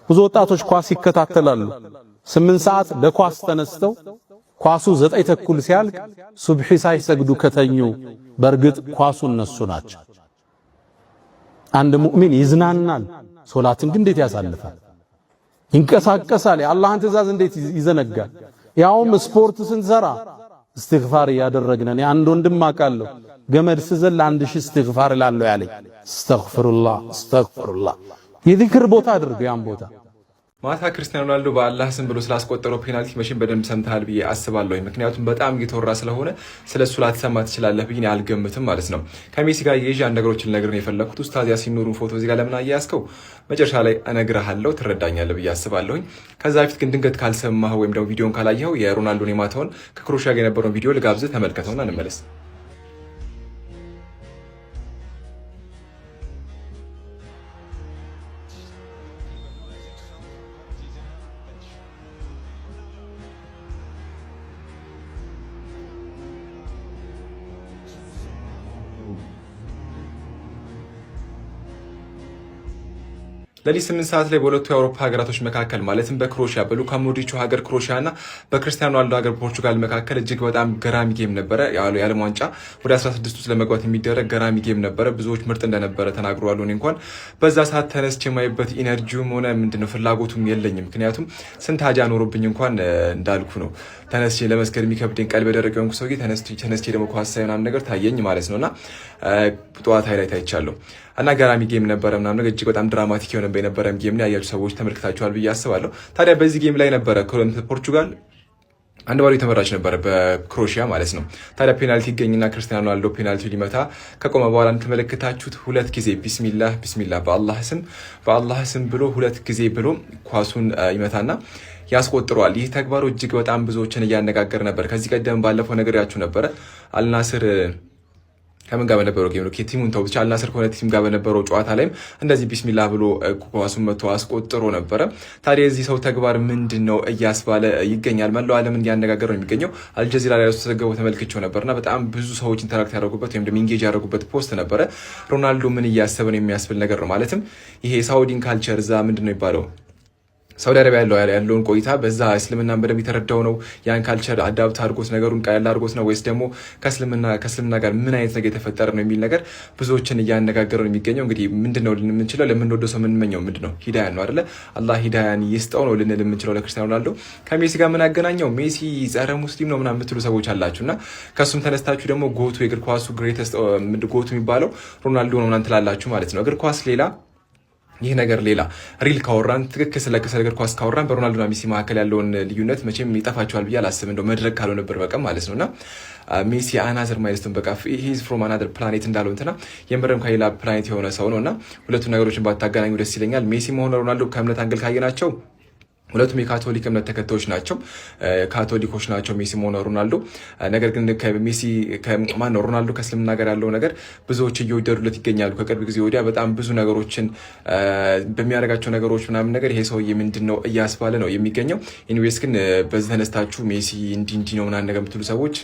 ብዙ ወጣቶች ኳስ ይከታተላሉ። 8 ሰዓት ለኳስ ተነስተው ኳሱ 9 ተኩል ሲያልቅ ሱብሂ ሳይሰግዱ ከተኙ በእርግጥ ኳሱ እነሱ ናቸው። አንድ ሙእሚን ይዝናናል፣ ሶላትን ግን እንዴት ያሳልፋል? ይንቀሳቀሳል፣ የአላህን ትእዛዝ እንዴት ይዘነጋል? ያውም ስፖርት ስንሰራ እስትግፋር ያደረግነን አንድ ወንድም አውቃለሁ ገመድ ስዘል 1000 እስትግፋር እላለሁ ያለኝ። አስተግፍሩላህ የዚክር ቦታ አድርገው ያን ቦታ። ማታ ክርስቲያኖ ሮናልዶ በአላህ ስም ብሎ ስላስቆጠረው ፔናልቲ መቼም በደንብ ሰምተሃል ብዬ አስባለሁ። ምክንያቱም በጣም እየተወራ ስለሆነ ስለሱ ላትሰማ ትችላለህ ብዬ አልገምትም ማለት ነው። ከሜሲ ጋር የይዣ ነገሮችን ልነግርህ የፈለኩት ኡስታዝ ያሲን ኑሩን ፎቶ እዚህ ጋር ለምን አያያዝከው መጨረሻ ላይ እነግርሃለሁ፣ ትረዳኛለህ ብዬ አስባለሁኝ። ከዛ በፊት ግን ድንገት ካልሰማህ ወይም ደግሞ ቪዲዮን ካላየኸው የሮናልዶን የማታውን ከክሮሺያ ጋር የነበረውን ቪዲዮ ልጋብዝህ፣ ተመልከተውና እንመለስ። ለሊት 8 ሰዓት ላይ በሁለቱ የአውሮፓ ሀገራቶች መካከል ማለትም በክሮሺያ በሉካ ሞድሪቹ ሀገር ክሮሺያ እና በክርስቲያኖ ሮናልዶ ሀገር ፖርቹጋል መካከል እጅግ በጣም ገራሚ ጌም ነበረ። የዓለም ዋንጫ ወደ 16 ውስጥ ለመግባት የሚደረግ ገራሚ ጌም ነበረ። ብዙዎች ምርጥ እንደነበረ ተናግረዋል። እኔ እንኳን በዛ ሰዓት ተነስቼ የማይበት ኢነርጂውም ሆነ ምንድነው ፍላጎቱም የለኝም። ምክንያቱም ስንት ሀጃ ኖሮብኝ እንኳን እንዳልኩ ነው ተነስቼ ለመስገድ የሚከብደኝ ቀልብ የደረቀ የሆንኩ ሰውዬ ተነስቼ ደግሞ ኳስ ሳይሆን ነገር ታየኝ ማለት ነውና ጠዋት ሃይላይት አይቻለሁ እና ገራሚ ጌም ነበረ ምናምን ነገር እጅግ በጣም ድራማቲክ የሆነ በነበረም ጌም ላይ ያያችሁ ሰዎች ተመልክታችኋል ብዬ አስባለሁ። ታዲያ በዚህ ጌም ላይ ነበረ ፖርቹጋል 1-0 የተመራች ነበረ በክሮሺያ ማለት ነው። ታዲያ ፔናልቲ ይገኝና ክርስቲያኖ ሮናልዶ ፔናልቲ ሊመታ ከቆመ በኋላ እንደተመለከታችሁት 2 ጊዜ ቢስሚላህ በአላህ ስም ብሎ 2 ጊዜ ብሎ ኳሱን ይመታና ያስቆጥረዋል። ይህ ተግባሩ እጅግ በጣም ብዙዎችን እያነጋገረ ነበር። ከዚህ ቀደም ባለፈው ነገር ያችሁ ነበረ አልናስር ከምን ጋር በነበረው ጌም ነው ከቲሙን ተው ብቻ አልናስር ከሆነ ቲም ጋር በነበረው ጨዋታ ላይም እንደዚህ ቢስሚላህ ብሎ ኳሱን መቶ አስቆጥሮ ነበረ። ታዲያ የዚህ ሰው ተግባር ምንድነው እያስባለ ይገኛል። መላው ዓለም እንዲያነጋገር ነው የሚገኘው። አልጀዚራ ላይ ተዘገበው ተመልክቼው ነበርና በጣም ብዙ ሰዎች ኢንተራክት ያደረጉበት ወይም ደግሞ ኢንጌጅ ያደረጉበት ፖስት ነበረ። ሮናልዶ ምን እያሰበ ነው የሚያስብል ነገር ነው። ማለትም ይሄ ሳውዲን ካልቸር እዛ ምንድነው ይባለው ሳውዲ አረቢያ ያለውን ቆይታ በዛ እስልምናን በደንብ የተረዳው ነው ያን ካልቸር አዳፕት አድርጎት ነገሩን ቀለል አድርጎት ነው ወይስ ደግሞ ከእስልምና ጋር ምን አይነት ነገር የተፈጠረ ነው የሚል ነገር ብዙዎችን እያነጋገረ ነው የሚገኘው። እንግዲህ ምንድነው ልንምንችለው ለምንወደው ሰው ምንመኘው ምንድነው ሂዳያ ነው አይደለ? አላህ ሂዳያን ይስጠው ነው ልንል የምንችለው ለክርስቲያኖ ሮናልዶ። ከሜሲ ጋር ምን አገናኘው? ሜሲ ጸረ ሙስሊም ነው ምናምን የምትሉ ሰዎች አላችሁና ከሱም ተነስታችሁ ደግሞ ጎቱ የእግር ኳሱ ግሬተስት ጎቱ የሚባለው ሮናልዶ ነው ምናምን ትላላችሁ ማለት ነው። እግር ኳስ ሌላ ይህ ነገር ሌላ ሪል ካወራን ትክክል ስለ እግር ኳስ ካወራን በሮናልዶና ሜሲ መካከል ያለውን ልዩነት መቼም ይጠፋቸዋል ብዬ አላስብም። እንደው መድረክ ካልሆነ ነበር በቃ ማለት ነውና ሜሲ አናዘር ማይልስቶን በቃ ሂዝ ፍሮም አናዘር ፕላኔት እንዳለው እንትና የምርም ከሌላ ፕላኔት የሆነ ሰው ነውና ሁለቱ ነገሮችን ባታገናኙ ደስ ይለኛል። ሜሲ ሆነ ሮናልዶ ከእምነት አንግል ካየናቸው ሁለቱም የካቶሊክ እምነት ተከታዮች ናቸው፣ ካቶሊኮች ናቸው ሜሲ ሆነ ሮናልዶ። ነገር ግን ከሜሲ ከማን ሮናልዶ ከእስልምና ጋር ያለው ነገር ብዙዎች እየወደዱለት ይገኛሉ። ከቅርብ ጊዜ ወዲያ በጣም ብዙ ነገሮችን በሚያደርጋቸው ነገሮች ምናምን ነገር ይሄ ሰውዬ ምንድነው እያስባለ ነው የሚገኘው። ኢንዌስ ግን በዚህ ተነስታችሁ ሜሲ እንዲህ ነው ምናምን ነገር የምትሉ ሰዎች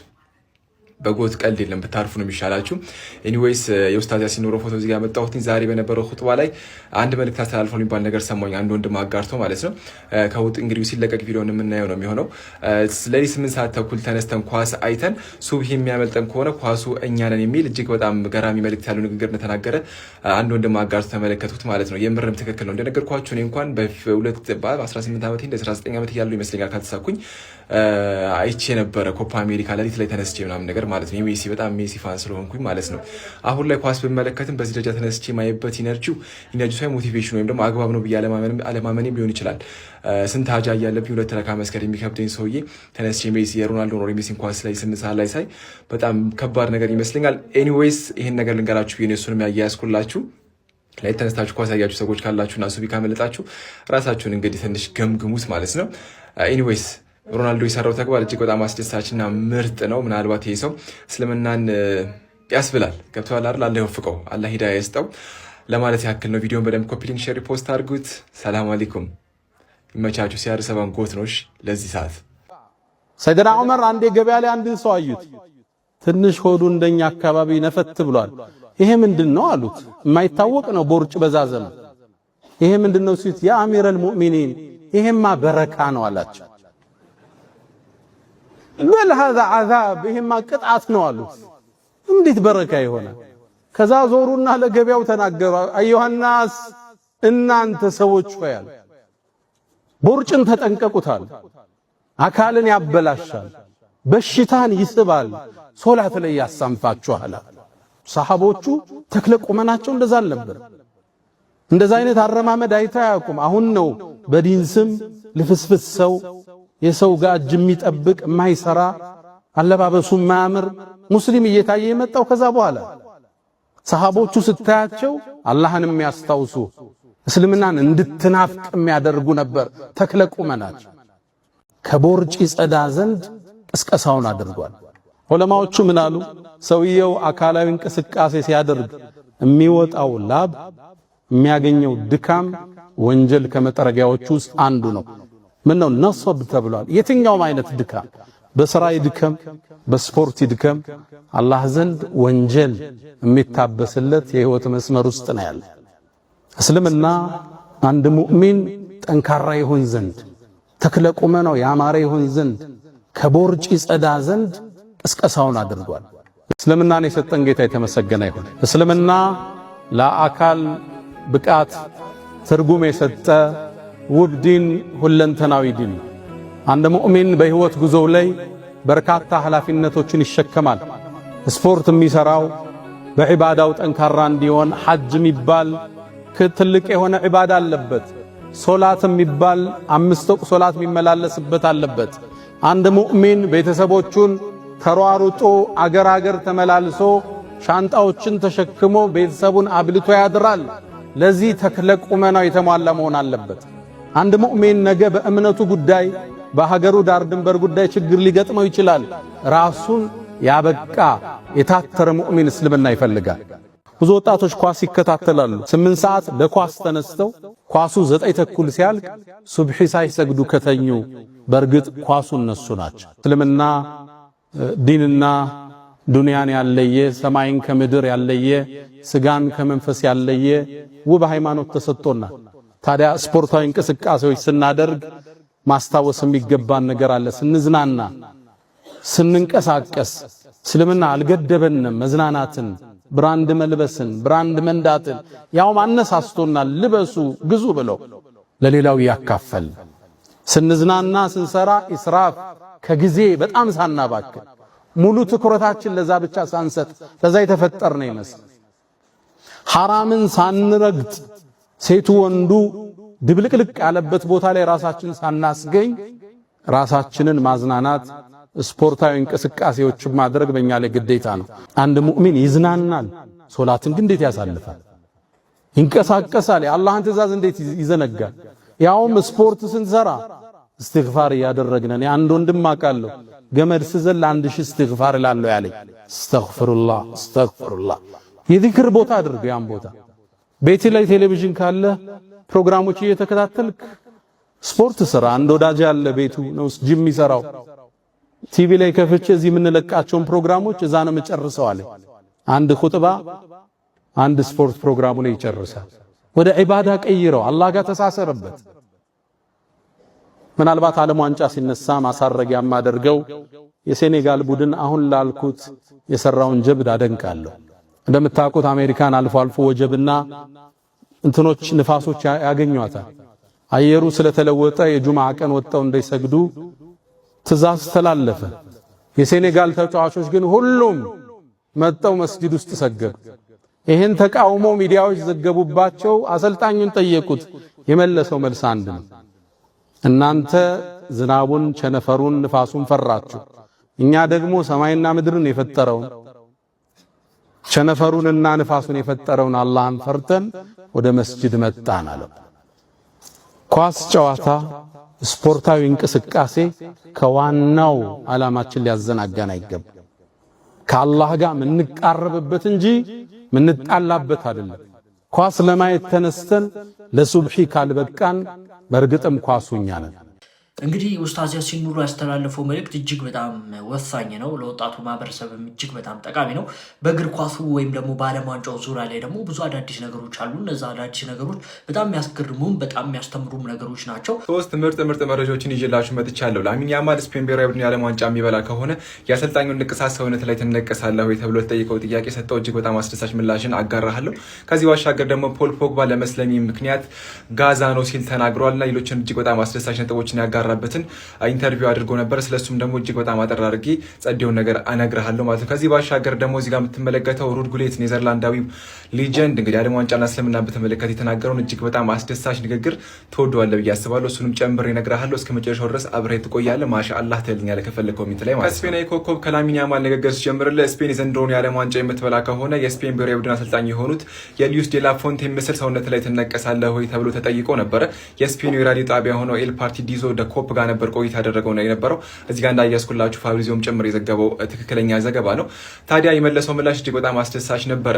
በጎት ቀልድ የለም ብታርፉ ነው የሚሻላችሁ። ኤኒዌይስ የኡስታዝ ያሲን ኑሮ ፎቶ እዚህ ጋር መጣሁት። ዛሬ በነበረው ኹጥባ ላይ አንድ መልእክት አስተላልፈው የሚባል ነገር ሰማኝ። አንድ ወንድም አጋርቶ ማለት ነው። ከውጥ እንግዲህ ሲለቀቅ ቪዲዮን የምናየው ነው የሚሆነው። ለሊት 8 ሰዓት ተኩል ተነስተን ኳስ አይተን ሱብሂ የሚያመልጠን ከሆነ ኳሱ እኛ ነን የሚል እጅግ በጣም ገራሚ መልእክት ያለው ንግግር እንደተናገረ አንድ ወንድም አጋርቶ ተመለከቱት ማለት ነው። የምርም ትክክል ነው። እንደነገርኳችሁ እኔ እንኳን በ18 ዓመቴ እንደ 19 ዓመት ያለው ይመስለኛል ካልተሳኩኝ አይቼ ነበረ ኮፓ አሜሪካ ለሊት ላይ ተነስቼ ምናምን ነገር ማለት ነው። የሜሲ በጣም ሜሲ ፋን ስለሆንኩኝ ማለት ነው። አሁን ላይ ኳስ ብመለከትም በዚህ ደረጃ ተነስቼ ማየበት ኢነርጂ ሳይሆን ሞቲቬሽን ወይም ደግሞ አግባብ ነው ብዬ አለማመንም ሊሆን ይችላል። ስንት ሀጃ እያለብኝ 2 ረካ መስገድ የሚከብደኝ ሰውዬ ተነስቼ ሜሲ የሮናልዶ ነው ሜሲን ኳስ ላይ 8 ሰዓት ላይ ሳይ በጣም ከባድ ነገር ይመስለኛል። ኤኒዌይስ ይሄን ነገር ልንገራችሁ የኔሱንም ያያያዝኩላችሁ ላይ ተነስታችሁ ኳስ ያያችሁ ሰዎች ካላችሁና ሱቢ ካመለጣችሁ ራሳችሁን እንግዲህ ትንሽ ገምግሙት ማለት ነው። ኤኒዌይስ ሮናልዶ የሰራው ተግባር እጅግ በጣም አስደሳችና ምርጥ ነው። ምናልባት ይሄ ሰው እስልምናን ያስብላል። ገብቶሃል አይደል? አላህ ይወፍቀው፣ አላህ ሂዳያ ይስጠው ለማለት ያክል ነው። ቪዲዮን በደንብ ኮፒ ሊንክ፣ ሼር፣ ፖስት አድርጉት። ሰላም አለይኩም። ይመቻችሁ። ሲያርሰባን ጎት ነው ለዚህ ሰዓት። ሰይድና ዑመር አንዴ ገበያ ላይ አንድን ሰው አዩት። ትንሽ ሆዱ እንደኛ አካባቢ ነፈት ብሏል። ይሄ ምንድነው አሉት። የማይታወቅ ነው፣ ቦርጭ በዛዘም። ይሄ ምንድነው ሲት ያ አሚረል ሙእሚኒን ይሄማ በረካ ነው አላቸው። በል هذا عذاب ይሄማ ቅጣት ነው አሉት። እንዴት በረካ ይሆናል? ከዛ ዞሩና ለገበያው ተናገሩ። አዩሃናስ እናንተ ሰዎች ሆይ አሉ፣ ቦርጭን ተጠንቀቁታል። አካልን ያበላሻል፣ በሽታን ይስባል፣ ሶላት ላይ ያሳንፋችኋል። ሰሃቦቹ ተክለ ቁመናቸው እንደዛ አልነበር። እንደዛ አይነት አረማመድ አይተው አያውቁም። አሁን ነው በዲን ስም ልፍስፍስ ሰው የሰው ጋር እጅ የሚጠብቅ የማይሰራ አለባበሱ የማያምር ሙስሊም እየታየ የመጣው ከዛ በኋላ። ሰሃቦቹ ስታያቸው አላህን የሚያስታውሱ እስልምናን እንድትናፍቅ የሚያደርጉ ነበር። ተክለ ቁመናቸው ከቦርጭ ጸዳ ዘንድ ቅስቀሳውን አድርጓል። ዑለማዎቹ ምን አሉ? ሰውየው አካላዊ እንቅስቃሴ ሲያደርግ የሚወጣው ላብ የሚያገኘው ድካም ወንጀል ከመጠረጊያዎቹ ውስጥ አንዱ ነው። ምን ነው ነሰብ ተብሏል። የትኛውም አይነት ድካም፣ በስራ ይድከም፣ በስፖርት ይድከም፣ አላህ ዘንድ ወንጀል የሚታበስለት የህይወት መስመር ውስጥ ነው ያለ። እስልምና አንድ ሙእሚን ጠንካራ ይሆን ዘንድ ተክለ ቁመናው ያማረ ይሆን ዘንድ ከቦርጭ ጸዳ ዘንድ ቅስቀሳውን አድርጓል። እስልምናን የሰጠን ጌታ የተመሰገነ ይሁን። እስልምና ለአካል ብቃት ትርጉም የሰጠ ውብ ዲን፣ ሁለንተናዊ ዲን። አንድ ሙእሚን በህይወት ጉዞው ላይ በርካታ ኃላፊነቶችን ይሸከማል። ስፖርት የሚሰራው በዒባዳው ጠንካራ እንዲሆን፣ ሐጅ የሚባል ትልቅ የሆነ ዒባዳ አለበት። ሶላት የሚባል 5 ወቅት ሶላት የሚመላለስበት አለበት። አንድ ሙእሚን ቤተሰቦቹን ተሯሩጦ አገር ተመላልሶ ሻንጣዎችን ተሸክሞ ቤተሰቡን አብልቶ ያድራል። ለዚህ ተክለ ቁመናው የተሟላ መሆን አለበት። አንድ ሙእሚን ነገ በእምነቱ ጉዳይ በሀገሩ ዳር ድንበር ጉዳይ ችግር ሊገጥመው ይችላል። ራሱን ያበቃ የታተረ ሙእሚን እስልምና ይፈልጋል። ብዙ ወጣቶች ኳስ ይከታተላሉ። 8 ሰዓት ለኳስ ተነስተው ኳሱ 9 ተኩል ሲያልቅ ሱብሂ ሳይሰግዱ ከተኙ በእርግጥ ኳሱ እነሱ ናቸው። እስልምና ዲንና ዱንያን ያለየ፣ ሰማይን ከምድር ያለየ፣ ስጋን ከመንፈስ ያለየ ውብ ሃይማኖት ተሰጥቶናል። ታዲያ ስፖርታዊ እንቅስቃሴዎች ስናደርግ ማስታወስ የሚገባን ነገር አለ። ስንዝናና ስንንቀሳቀስ እስልምና አልገደበንም። መዝናናትን፣ ብራንድ መልበስን፣ ብራንድ መንዳትን ያው አነሳስቶናል። ልበሱ ግዙ ብሎ ለሌላው ያካፈል። ስንዝናና ስንሰራ ኢስራፍ ከጊዜ በጣም ሳናባክን ሙሉ ትኩረታችን ለዛ ብቻ ሳንሰጥ ለዛ የተፈጠርነ ይመስል ሐራምን ሳንረግጥ ሴቱ ወንዱ ድብልቅልቅ ያለበት ቦታ ላይ ራሳችን ሳናስገኝ ራሳችንን ማዝናናት ስፖርታዊ እንቅስቃሴዎችን ማድረግ በእኛ ላይ ግዴታ ነው። አንድ ሙእሚን ይዝናናል፣ ሶላትን ግን እንዴት ያሳልፋል? ይንቀሳቀሳል፣ የአላህን ትእዛዝ እንዴት ይዘነጋል? ያውም ስፖርት ስንሰራ እስትግፋር ያደረግን እኔ አንድ ወንድም አውቃለሁ ገመድ ስዘል 1000 እስትግፋር እላለሁ ያለኝ። አስተግፍሩላህ አስተግፍሩላህ። የዚክር ቦታ አድርግ። ያን ቦታ ቤት ላይ ቴሌቪዥን ካለ ፕሮግራሞች እየተከታተልክ ስፖርት ስራ። አንድ ወዳጅ ያለ ቤቱ ነው ጂም ይሰራው ቲቪ ላይ ከፍቼ እዚህ የምንለቃቸውን ፕሮግራሞች እዛ ነው መጨረሰው አለ። አንድ ኹጥባ አንድ ስፖርት ፕሮግራሙ ላይ ይጨርሳል። ወደ ዒባዳ ቀይረው አላህ ጋር ተሳሰርበት። ምናልባት ዓለም ዋንጫ ሲነሳ ማሳረጊያ ማደርገው የሴኔጋል ቡድን አሁን ላልኩት የሰራውን ጀብድ አደንቃለሁ። እንደምታውቁት አሜሪካን አልፎ አልፎ ወጀብና እንትኖች ንፋሶች ያገኟታል። አየሩ ስለተለወጠ የጁምዓ ቀን ወጣው እንዳይሰግዱ ትእዛዝ ተላለፈ። የሴኔጋል ተጫዋቾች ግን ሁሉም መጣው መስጊድ ውስጥ ሰገዱ። ይሄን ተቃውሞ ሚዲያዎች ዘገቡባቸው። አሰልጣኙን ጠየቁት። የመለሰው መልስ አንድ ነው። እናንተ ዝናቡን፣ ቸነፈሩን፣ ንፋሱን ፈራችሁ፣ እኛ ደግሞ ሰማይና ምድርን የፈጠረውን ቸነፈሩንና ንፋሱን የፈጠረውን አላህን ፈርተን ወደ መስጂድ መጣን አለው። ኳስ ጨዋታ፣ ስፖርታዊ እንቅስቃሴ ከዋናው ዓላማችን ሊያዘናጋን አይገባም። ከአላህ ጋር ምንቃረብበት እንጂ ምንጣላበት አይደለም። ኳስ ለማየት ተነስተን ለሱብሒ ካልበቃን በእርግጥም ኳሱኛ ነን። እንግዲህ ኡስታዝ ያሲን ኑሩ ያስተላለፈው መልእክት እጅግ በጣም ወሳኝ ነው። ለወጣቱ ማህበረሰብም እጅግ በጣም ጠቃሚ ነው። በእግር ኳሱ ወይም ደግሞ በዓለም ዋንጫው ዙሪያ ላይ ደግሞ ብዙ አዳዲስ ነገሮች አሉ። እነዛ አዳዲስ ነገሮች በጣም የሚያስገርሙም በጣም የሚያስተምሩም ነገሮች ናቸው። ሶስት ምርጥ መረጃዎችን ይዤላችሁ መጥቻለሁ። ላሚን ያማል ስፔን ብሔራዊ ቡድን የዓለም ዋንጫ የሚበላ ከሆነ የአሰልጣኙን ንቅሳት ሰውነት ላይ ትነቀሳለህ ወይ ተብሎ ተጠይቀው ጥያቄ ሰጠው። እጅግ በጣም አስደሳች ምላሽን አጋራሃለሁ። ከዚህ ባሻገር ደግሞ ፖል ፖግባ ለመስለሚ ምክንያት ጋዛ ነው ሲል ተናግሯልና ሌሎችን እጅግ በጣም አስደሳች ነጥቦችን ያጋራበትን ኢንተርቪው አድርጎ ነበር። ስለሱም ደግሞ እጅግ በጣም አጠር አድርጌ ጸዴውን ነገር አነግርሃለሁ ማለት ነው። ከዚህ ባሻገር ደግሞ እዚህ ጋር የምትመለከተው ሩድ ጉሌት ኔዘርላንዳዊው ሌጀንድ እንግዲህ ዓለም ዋንጫና እስልምና በተመለከተ የተናገረውን እጅግ በጣም አስደሳች ንግግር ትወደዋለህ ብዬ አስባለሁ። እሱንም ጨምሬ እነግርሃለሁ። እስከ መጨረሻው ድረስ አብረህ ትቆያለህ። ማሻአላህ ትልኛለህ ከፈለክ ኮሜንት ላይ ማለት ነው። ከስፔናዊ ኮከብ ከላሚን ያማል ንግግር ሲጀምርልህ ስፔን የዘንድሮውን የዓለም ዋንጫ የምትበላ ከሆነ የስፔን ብሔራዊ ቡድን አሰልጣኝ የሆኑት የሉዊስ ዴላ ፎንቴ ምስል ሰውነት ላይ ትነቀሳለህ ወይ ተብሎ ተጠይቆ ነበረ። የስፔኑ የራዲዮ ጣቢያ ሆነው ኤል ፓርቲዲዞ ደ ኮፕ ጋር ነበር ቆይታ ያደረገው ነው የነበረው። እዚህ ጋር እንዳያስኩላችሁ ፋብሪዚዮም ጭምር የዘገበው ትክክለኛ ዘገባ ነው። ታዲያ የመለሰው ምላሽ እጅግ በጣም አስደሳች ነበረ።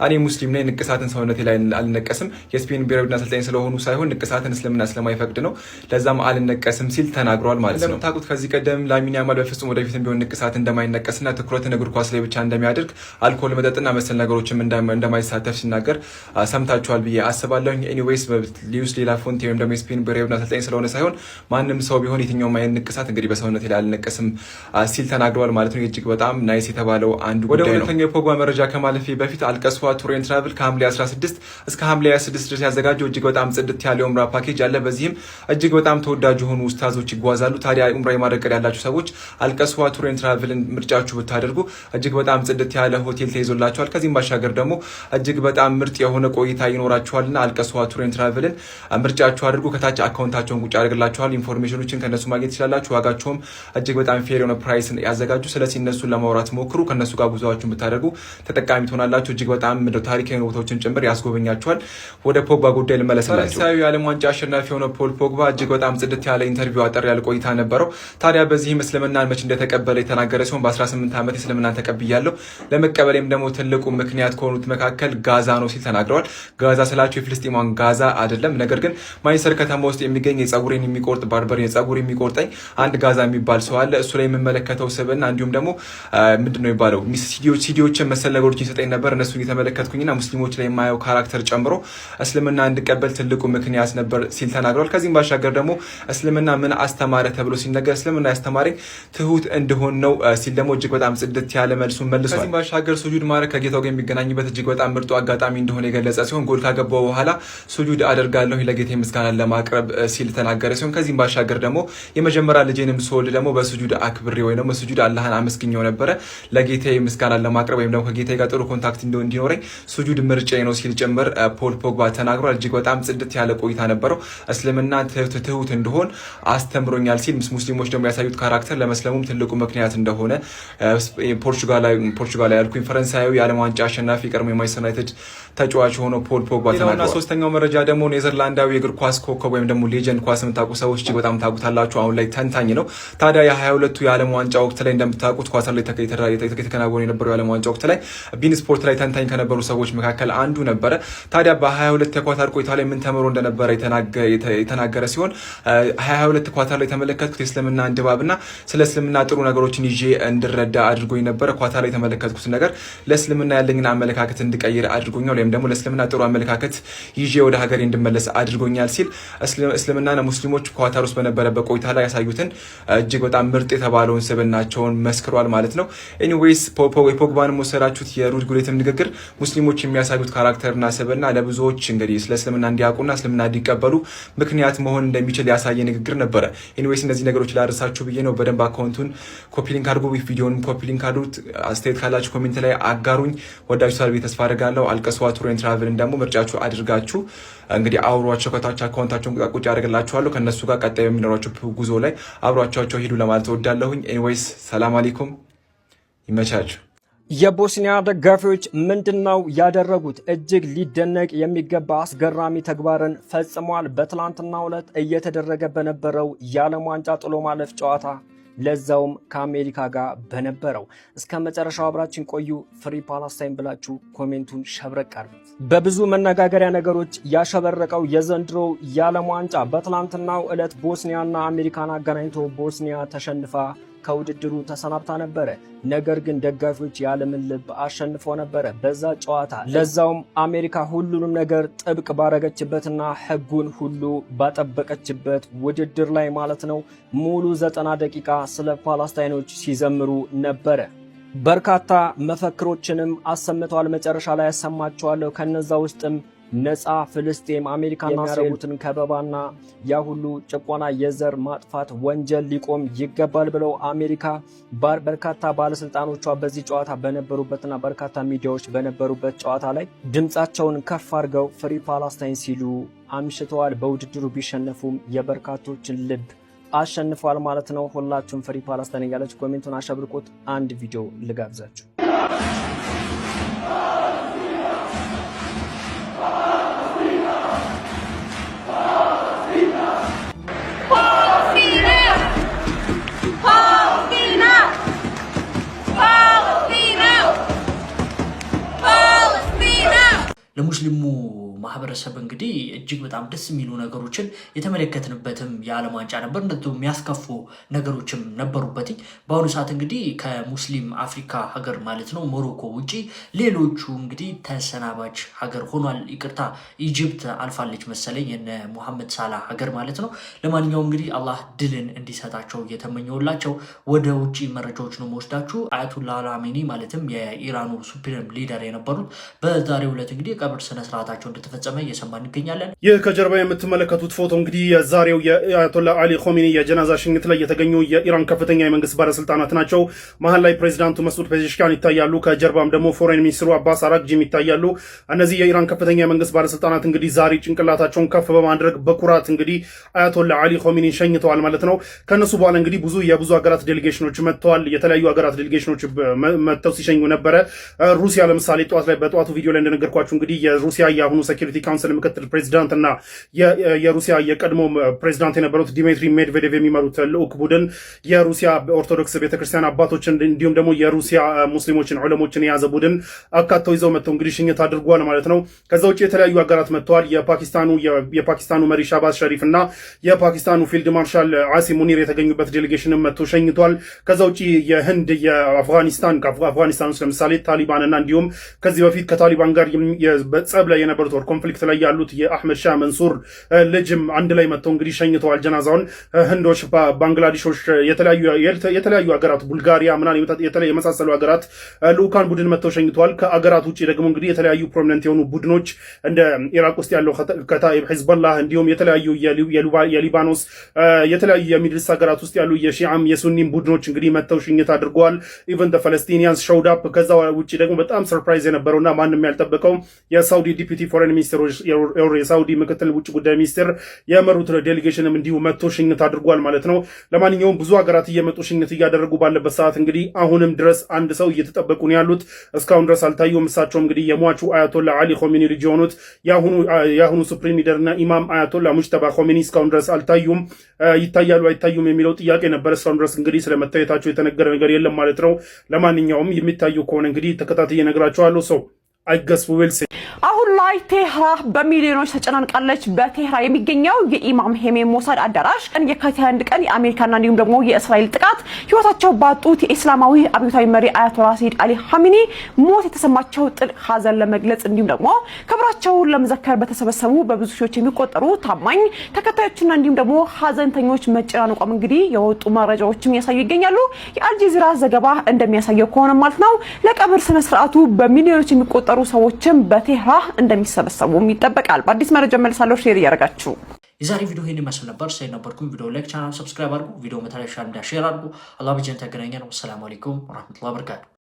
እኔ ሙስሊም ነኝ፣ ንቅሳትን ሰውነቴ ላይ አልነቀስም። የስፔን ብሔራዊ ቡድን አሰልጣኝ ስለሆኑ ሳይሆን ንቅሳትን እስልምና ስለማይፈቅድ ነው፣ ለዛም አልነቀስም ሲል ተናግሯል ማለት ነው። እንደምታውቁት ከዚህ ቀደም ላሚን ያማል በፍጹም ወደፊትም ቢሆን ንቅሳት እንደማይነቀስና ትኩረትን እግር ኳስ ላይ ብቻ እንደሚያደርግ አልኮል መጠጥና መሰል ነገሮችም እንደማይሳተፍ ሲናገር ሰምታችኋል ብዬ አስባለሁ። ኤኒዌይስ ሉዊስ ዴላ ፎንቴ ወይም ደግሞ የስፔን ብሔራዊ ቡድን አሰልጣኝ ስለሆነ ሳይሆን ማንም ሰው ቢሆን የትኛውም አይነት ንቅሳት እንግዲህ በሰውነት ላይ አልነቀስም ሲል ተናግረዋል ማለት ነው። እጅግ በጣም ናይስ የተባለው አንዱ ጉዳይ ነው። ወደ ሁለተኛው የፖግባ መረጃ ከማለፌ በፊት አልቀስዋ ቱር ኤንድ ትራቭል ከሐምሌ 16 እስከ ሐምሌ 26 ድረስ ያዘጋጀው እጅግ በጣም ጽድት ያለ ኡምራ ፓኬጅ አለ። በዚህም እጅግ በጣም ተወዳጅ የሆኑ ኡስታዞች ይጓዛሉ። ታዲያ ኡምራ የማድረግ ዕቅድ ያላችሁ ሰዎች አልቀስዋ ቱር ኤንድ ትራቭልን ምርጫችሁ ብታደርጉ እጅግ በጣም ጽድት ያለ ሆቴል ተይዞላችኋል። ከዚህም ባሻገር ደግሞ እጅግ በጣም ምርጥ የሆነ ቆይታ ይኖራችኋልና አልቀስዋ ቱር ኤንድ ትራቭልን ምርጫችሁ አድርጉ። ከታች አካውንታቸውን ቁጭ ያደርግላችኋል። ኢንፎርሜሽኖችን ከነሱ ማግኘት ትችላላችሁ። ዋጋቸውም እጅግ በጣም ፌር የሆነ ፕራይስ ያዘጋጁ። ስለዚህ እነሱን ለማውራት ሞክሩ። ከነሱ ጋር ጉዞአችሁን ብታደርጉ ተጠቃሚ ትሆናላችሁ። እጅግ በጣም ታሪካዊ ቦታዎችን ጭምር ያስጎበኛችኋል። ወደ ፖግባ ጉዳይ ልመለስላችሁ። ፈረንሳዊው የዓለም ዋንጫ አሸናፊ የሆነ ፖል ፖግባ እጅግ በጣም ጽድት ያለ ኢንተርቪው አጠር ያለ ቆይታ ነበረው። ታዲያ በዚህም እስልምናን መች እንደተቀበለ የተናገረ ሲሆን በ18 ዓመት እስልምናን ተቀብያለሁ፣ ለመቀበሌም ደግሞ ትልቁ ምክንያት ከሆኑት መካከል ጋዛ ነው ሲል ተናግረዋል። ጋዛ ስላቸው የፍልስጤማን ጋዛ አይደለም፣ ነገር ግን ማንቸስተር ከተማ ውስጥ የሚገኝ የጸጉሬን የሚቆርጥ ባርበር ነበር የጸጉር የሚቆርጠኝ አንድ ጋዛ የሚባል ሰው አለ። እሱ ላይ የምመለከተው ስብዕና እንዲሁም ደግሞ ምንድነው የሚባለው ሲዲዎችን መሰል ነገሮች ይሰጠኝ ነበር። እነሱን የተመለከትኩኝና ሙስሊሞች ላይ የማየው ካራክተር ጨምሮ እስልምና እንድቀበል ትልቁ ምክንያት ነበር ሲል ተናግሯል። ከዚህም ባሻገር ደግሞ እስልምና ምን አስተማረ ተብሎ ሲነገር እስልምና ያስተማረኝ ትሁት እንደሆን ነው ሲል ደግሞ እጅግ በጣም ጽድት ያለ መልሱን መልሷል። ከዚህም ባሻገር ሱጁድ ማድረግ ከጌታው ጋር የሚገናኝበት እጅግ በጣም ምርጡ አጋጣሚ እንደሆነ የገለጸ ሲሆን ጎል ካገባው በኋላ ሱጁድ አደርጋለሁ ለጌታዬ ምስጋና ለማቅረብ ሲል ተናገረ ሲሆን ከዚህም ባሻገር ደግሞ የመጀመሪያ ልጄንም ስወልድ ደግሞ በሱጁድ አክብሬ ወይ ደግሞ በሱጁድ አላህን አመስግኘው ነበረ ለጌታዬ ምስጋና ለማቅረብ ወይም ደግሞ ከጌታዬ ጋር ጥሩ ኮንታክት እንዲኖረኝ ሱጁድ ምርጫዬ ነው ሲል ጭምር ፖል ፖግባ ተናግሯል። እጅግ በጣም ጽድት ያለ ቆይታ ነበረው። እስልምና ትሁት እንደሆን አስተምሮኛል ሲል ሙስሊሞች ደግሞ ያሳዩት ካራክተር ለመስለሙም ትልቁ ምክንያት እንደሆነ ፖርቹጋል ያልኩኝ ፈረንሳያዊ የዓለም ዋንጫ አሸናፊ ቀድሞ የማንቸስተር ዩናይትድ ተጫዋች ሆኖ ፖል ፖግባ ተናግሯል። ሶስተኛው መረጃ ደግሞ ኔዘርላንዳዊ የእግር ኳስ ኮከብ ወይም ደግሞ ሌጀንድ ኳስ የምታውቁ ሰዎች እጅግ በጣም ታውቁታላችሁ። አሁን ላይ ተንታኝ ነው። ታዲያ የ22ቱ የዓለም ዋንጫ ወቅት ላይ እንደምታውቁት ኳስ ላይ የተከናወኑ የነበረው የዓለም ዋንጫ ወቅት ላይ ቢን ስፖርት ላይ ተንታኝ ከነበሩ ሰዎች መካከል አንዱ ነበረ። ታዲያ በ22 የኳታር ቆይታ ላይ ምን ተምሮ እንደነበረ የተናገረ ሲሆን 22 ኳታር ላይ የተመለከትኩት የእስልምና ድባብና ስለ እስልምና ጥሩ ነገሮችን ይዤ እንድረዳ አድርጎኝ ነበረ። ኳታር ላይ የተመለከትኩት ነገር ለእስልምና ያለኝን አመለካከት እንድቀይር አድርጎኛል፣ ወይም ደግሞ ለእስልምና ጥሩ አመለካከት ይዤ ወደ ሀገሬ እንድመለስ አድርጎኛል ሲል እስልምናና ሙስሊሞች ኳታር ውስጥ በነበረበት ቆይታ ላይ ያሳዩትን እጅግ በጣም ምርጥ የተባለውን ስብዕናቸውን መስክሯል ማለት ነው። ኤኒዌይስ ፖግባንም ወሰዳችሁት የሩድ ጉሌትም ንግግር ሙስሊሞች የሚያሳዩት ካራክተርና ስብዕና ለብዙዎች እንግዲህ ስለ እስልምና እንዲያውቁና እስልምና እንዲቀበሉ ምክንያት መሆን እንደሚችል ያሳየ ንግግር ነበረ። ኤኒዌይስ እነዚህ ነገሮች ላደርሳችሁ ብዬ ነው። በደንብ አካውንቱን ኮፒ ሊንክ አድርጉ፣ ቪዲዮንም ኮፒ ሊንክ አድርጉት። አስተያየት ካላችሁ ኮሜንት ላይ አጋሩኝ። ወዳችኋል ብዬ ተስፋ አደርጋለሁ። አልቀስዋ ቱር ኤንድ ትራቭልን ደግሞ ምርጫችሁ አድርጋችሁ እንግዲህ አብሯቸው ከታች አካውንታቸውን ቁጭ ያደርግላችኋለሁ። ከነሱ ጋር ቀጣይ በሚኖራቸው ጉዞ ላይ አብሯቸው ሂዱ ለማለት እወዳለሁኝ። ኤኒዌይስ ሰላም አለይኩም፣ ይመቻችሁ። የቦስኒያ ደጋፊዎች ምንድነው ያደረጉት? እጅግ ሊደነቅ የሚገባ አስገራሚ ተግባርን ፈጽሟል። በትላንትናው ዕለት እየተደረገ በነበረው የዓለም ዋንጫ ጥሎ ማለፍ ጨዋታ ለዛውም ከአሜሪካ ጋር በነበረው እስከ መጨረሻው አብራችን ቆዩ። ፍሪ ፓላስታይን ብላችሁ ኮሜንቱን ሸብረቅ አድርጉት። በብዙ መነጋገሪያ ነገሮች ያሸበረቀው የዘንድሮ የዓለም ዋንጫ በትላንትናው ዕለት ቦስኒያና አሜሪካን አገናኝቶ ቦስኒያ ተሸንፋ ከውድድሩ ተሰናብታ ነበረ። ነገር ግን ደጋፊዎች የዓለምን ልብ አሸንፎ ነበረ በዛ ጨዋታ። ለዛውም አሜሪካ ሁሉንም ነገር ጥብቅ ባረገችበትና ሕጉን ሁሉ ባጠበቀችበት ውድድር ላይ ማለት ነው። ሙሉ 90 ደቂቃ ስለ ፓላስታይኖች ሲዘምሩ ነበረ። በርካታ መፈክሮችንም አሰምተዋል። መጨረሻ ላይ ያሰማቸዋለሁ። ከነዛ ውስጥም ነፃ ፍልስጤም፣ አሜሪካ የሚያደርጉትን ከበባና ያ ሁሉ ጭቆና፣ የዘር ማጥፋት ወንጀል ሊቆም ይገባል ብለው አሜሪካ በርካታ ባለስልጣኖቿ በዚህ ጨዋታ በነበሩበትና በርካታ ሚዲያዎች በነበሩበት ጨዋታ ላይ ድምፃቸውን ከፍ አድርገው ፍሪ ፓላስታይን ሲሉ አምሽተዋል። በውድድሩ ቢሸነፉም የበርካቶችን ልብ አሸንፏል ማለት ነው። ሁላችሁም ፍሪ ፓላስታይን እያለች ኮሜንቱን አሸብርቁት። አንድ ቪዲዮ ልጋብዛችሁ። ለሙስሊሙ ማህበረሰብ እንግዲህ እጅግ በጣም ደስ የሚሉ ነገሮችን የተመለከትንበትም የዓለም ዋንጫ ነበር። እንደዚሁ የሚያስከፉ ነገሮችም ነበሩበት። በአሁኑ ሰዓት እንግዲህ ከሙስሊም አፍሪካ ሀገር ማለት ነው ሞሮኮ ውጪ ሌሎቹ እንግዲህ ተሰናባች ሀገር ሆኗል። ይቅርታ ኢጅፕት አልፋለች መሰለኝ የነ ሙሐመድ ሳላህ ሀገር ማለት ነው። ለማንኛውም እንግዲህ አላህ ድልን እንዲሰጣቸው እየተመኘውላቸው ወደ ውጪ መረጃዎች ነው መወስዳችሁ። አያቱላህ ኻሜኒ ማለትም የኢራኑ ሱፕሪም ሊደር የነበሩት በዛሬው ዕለት እንግዲህ የቀብር ስነስርዓታቸው እንደተፈጸመ እየሰማ እንገኛለን። ይህ ከጀርባ የምትመለከቱት ፎቶ እንግዲህ የዛሬው የአያቶላ አሊ ኻሜኒ የጀናዛ ሽኝት ላይ የተገኙ የኢራን ከፍተኛ የመንግስት ባለስልጣናት ናቸው። መሀል ላይ ፕሬዚዳንቱ መስዑድ ፔዜሽኪያን ይታያሉ። ከጀርባም ደግሞ ፎሬን ሚኒስትሩ አባስ አራግጂም ይታያሉ። እነዚህ የኢራን ከፍተኛ የመንግስት ባለስልጣናት እንግዲህ ዛሬ ጭንቅላታቸውን ከፍ በማድረግ በኩራት እንግዲህ አያቶላ አሊ ኻሜኒን ሸኝተዋል ማለት ነው። ከነሱ በኋላ እንግዲህ የብዙ ሀገራት ዴሌጌሽኖች መጥተዋል። የተለያዩ ሀገራት ዴሌጌሽኖች መጥተው ሲሸኙ ነበረ። ሩሲያ ለምሳሌ በጠዋቱ ቪዲዮ ላይ እንደነገርኳችሁ እንግዲህ የሩሲያ የአሁኑ ሴኩሪቲ ካውንስል ምክትል ፕሬዚዳንት እና የሩሲያ የቀድሞ ፕሬዚዳንት የነበሩት ዲሚትሪ ሜድቬዴቭ የሚመሩት ልዑክ ቡድን የሩሲያ ኦርቶዶክስ ቤተክርስቲያን አባቶችን እንዲሁም ደግሞ የሩሲያ ሙስሊሞችን ዑለሞችን የያዘ ቡድን አካተው ይዘው መጥተው እንግዲህ ሽኝት አድርጓል ማለት ነው። ከዛ ውጭ የተለያዩ ሀገራት መጥተዋል። የፓኪስታኑ መሪ ሻባዝ ሸሪፍ እና የፓኪስታኑ ፊልድ ማርሻል አሲም ሙኒር የተገኙበት ዴሌጌሽንም መጥቶ ሸኝቷል። ከዛ ውጭ የህንድ ከአፍጋኒስታን ውስጥ ለምሳሌ ታሊባን እና እንዲሁም ከዚህ በፊት ከታሊባን ጋር ጸብ ላይ የነበሩት ወር ኮንፍሊክት ላይ ያሉት የአህመድ ሻህ መንሱር ልጅም አንድ ላይ መጥተው እንግዲህ ሸኝተዋል ጀናዛውን። ህንዶች፣ ባንግላዴሾች፣ የተለያዩ ሀገራት ቡልጋሪያ ምናምን የመሳሰሉ ሀገራት ልኡካን ቡድን መጥተው ሸኝተዋል። ከአገራት ውጭ ደግሞ እንግዲህ የተለያዩ ፕሮሚነንት የሆኑ ቡድኖች እንደ ኢራቅ ውስጥ ያለው ከታይብ ሂዝቦላህ እንዲሁም የተለያዩ የሊባኖስ የተለያዩ የሚድልስ ሀገራት ውስጥ ያሉ የሺዓም የሱኒም ቡድኖች እንግዲህ መጥተው ሽኝት አድርገዋል። ኢቨን ዘ ፓለስቲኒያንስ ሾውድ አፕ። ከዛ ውጭ ደግሞ በጣም ሰርፕራይዝ የነበረውና ማንም ያልጠበቀው የሳውዲ ዲፒቲ ፎሬን ሚኒስትር የሳውዲ ምክትል ውጭ ጉዳይ ሚኒስትር የመሩት ዴሌጌሽንም እንዲሁ መጥቶ ሽኝት አድርጓል ማለት ነው። ለማንኛውም ብዙ ሀገራት እየመጡ ሽኝት እያደረጉ ባለበት ሰዓት እንግዲህ አሁንም ድረስ አንድ ሰው እየተጠበቁ ነው ያሉት። እስካሁን ድረስ አልታዩም። እሳቸው እንግዲህ የሟቹ አያቶላ አሊ ኾሜኒ ልጅ የሆኑት የአሁኑ ሱፕሪም ሊደርና ኢማም አያቶላ ሙጅተባ ኾሜኒ እስካሁን ድረስ አልታዩም። ይታያሉ አይታዩም የሚለው ጥያቄ ነበር። እስካሁን ድረስ እንግዲህ ስለመታየታቸው የተነገረ ነገር የለም ማለት ነው። ለማንኛውም የሚታዩ ከሆነ እንግዲህ ተከታትዬ እነግራቸዋለሁ። ሰው አይገስ ዊል ሲ አሁን ላይ ቴህራ በሚሊዮኖች ተጨናንቃለች። በቴህራ የሚገኘው የኢማም ሄሜን ሞሳድ አዳራሽ የካቲት 1 ቀን የአሜሪካና እንዲሁም ደግሞ የእስራኤል ጥቃት ህይወታቸው ባጡት የእስላማዊ አብዮታዊ መሪ አያቶላ ሰይድ አሊ ኻሜኒ ሞት የተሰማቸው ጥልቅ ሀዘን ለመግለጽ እንዲሁም ደግሞ ክብራቸውን ለመዘከር በተሰበሰቡ በብዙ ሺዎች የሚቆጠሩ ታማኝ ተከታዮችና እንዲሁም ደግሞ ሀዘንተኞች መጨናነቋም እንግዲህ የወጡ መረጃዎችም ያሳዩ ይገኛሉ። የአልጀዚራ ዘገባ እንደሚያሳየው ከሆነ ማለት ነው ለቀብር ስነ ስርዓቱ በሚሊዮኖች የሚቆጠሩ ሰዎችም በቴህራ እንደሚሰበሰቡም ይጠበቃል። በአዲስ መረጃ መልሳለሁ። ሼር እያደረጋችሁ የዛሬ ቪዲዮ ይሄን ይመስል ነበር። ሳይነበርኩም ቪዲዮ ላይክ፣ ቻናል ሰብስክራይብ አድርጉ። ቪዲዮ መተላለሻ ሼር አድርጉ። አላህ በጀነት ያገናኘን። ወሰላሙ አለይኩም ወራህመቱላሂ ወበረካቱ።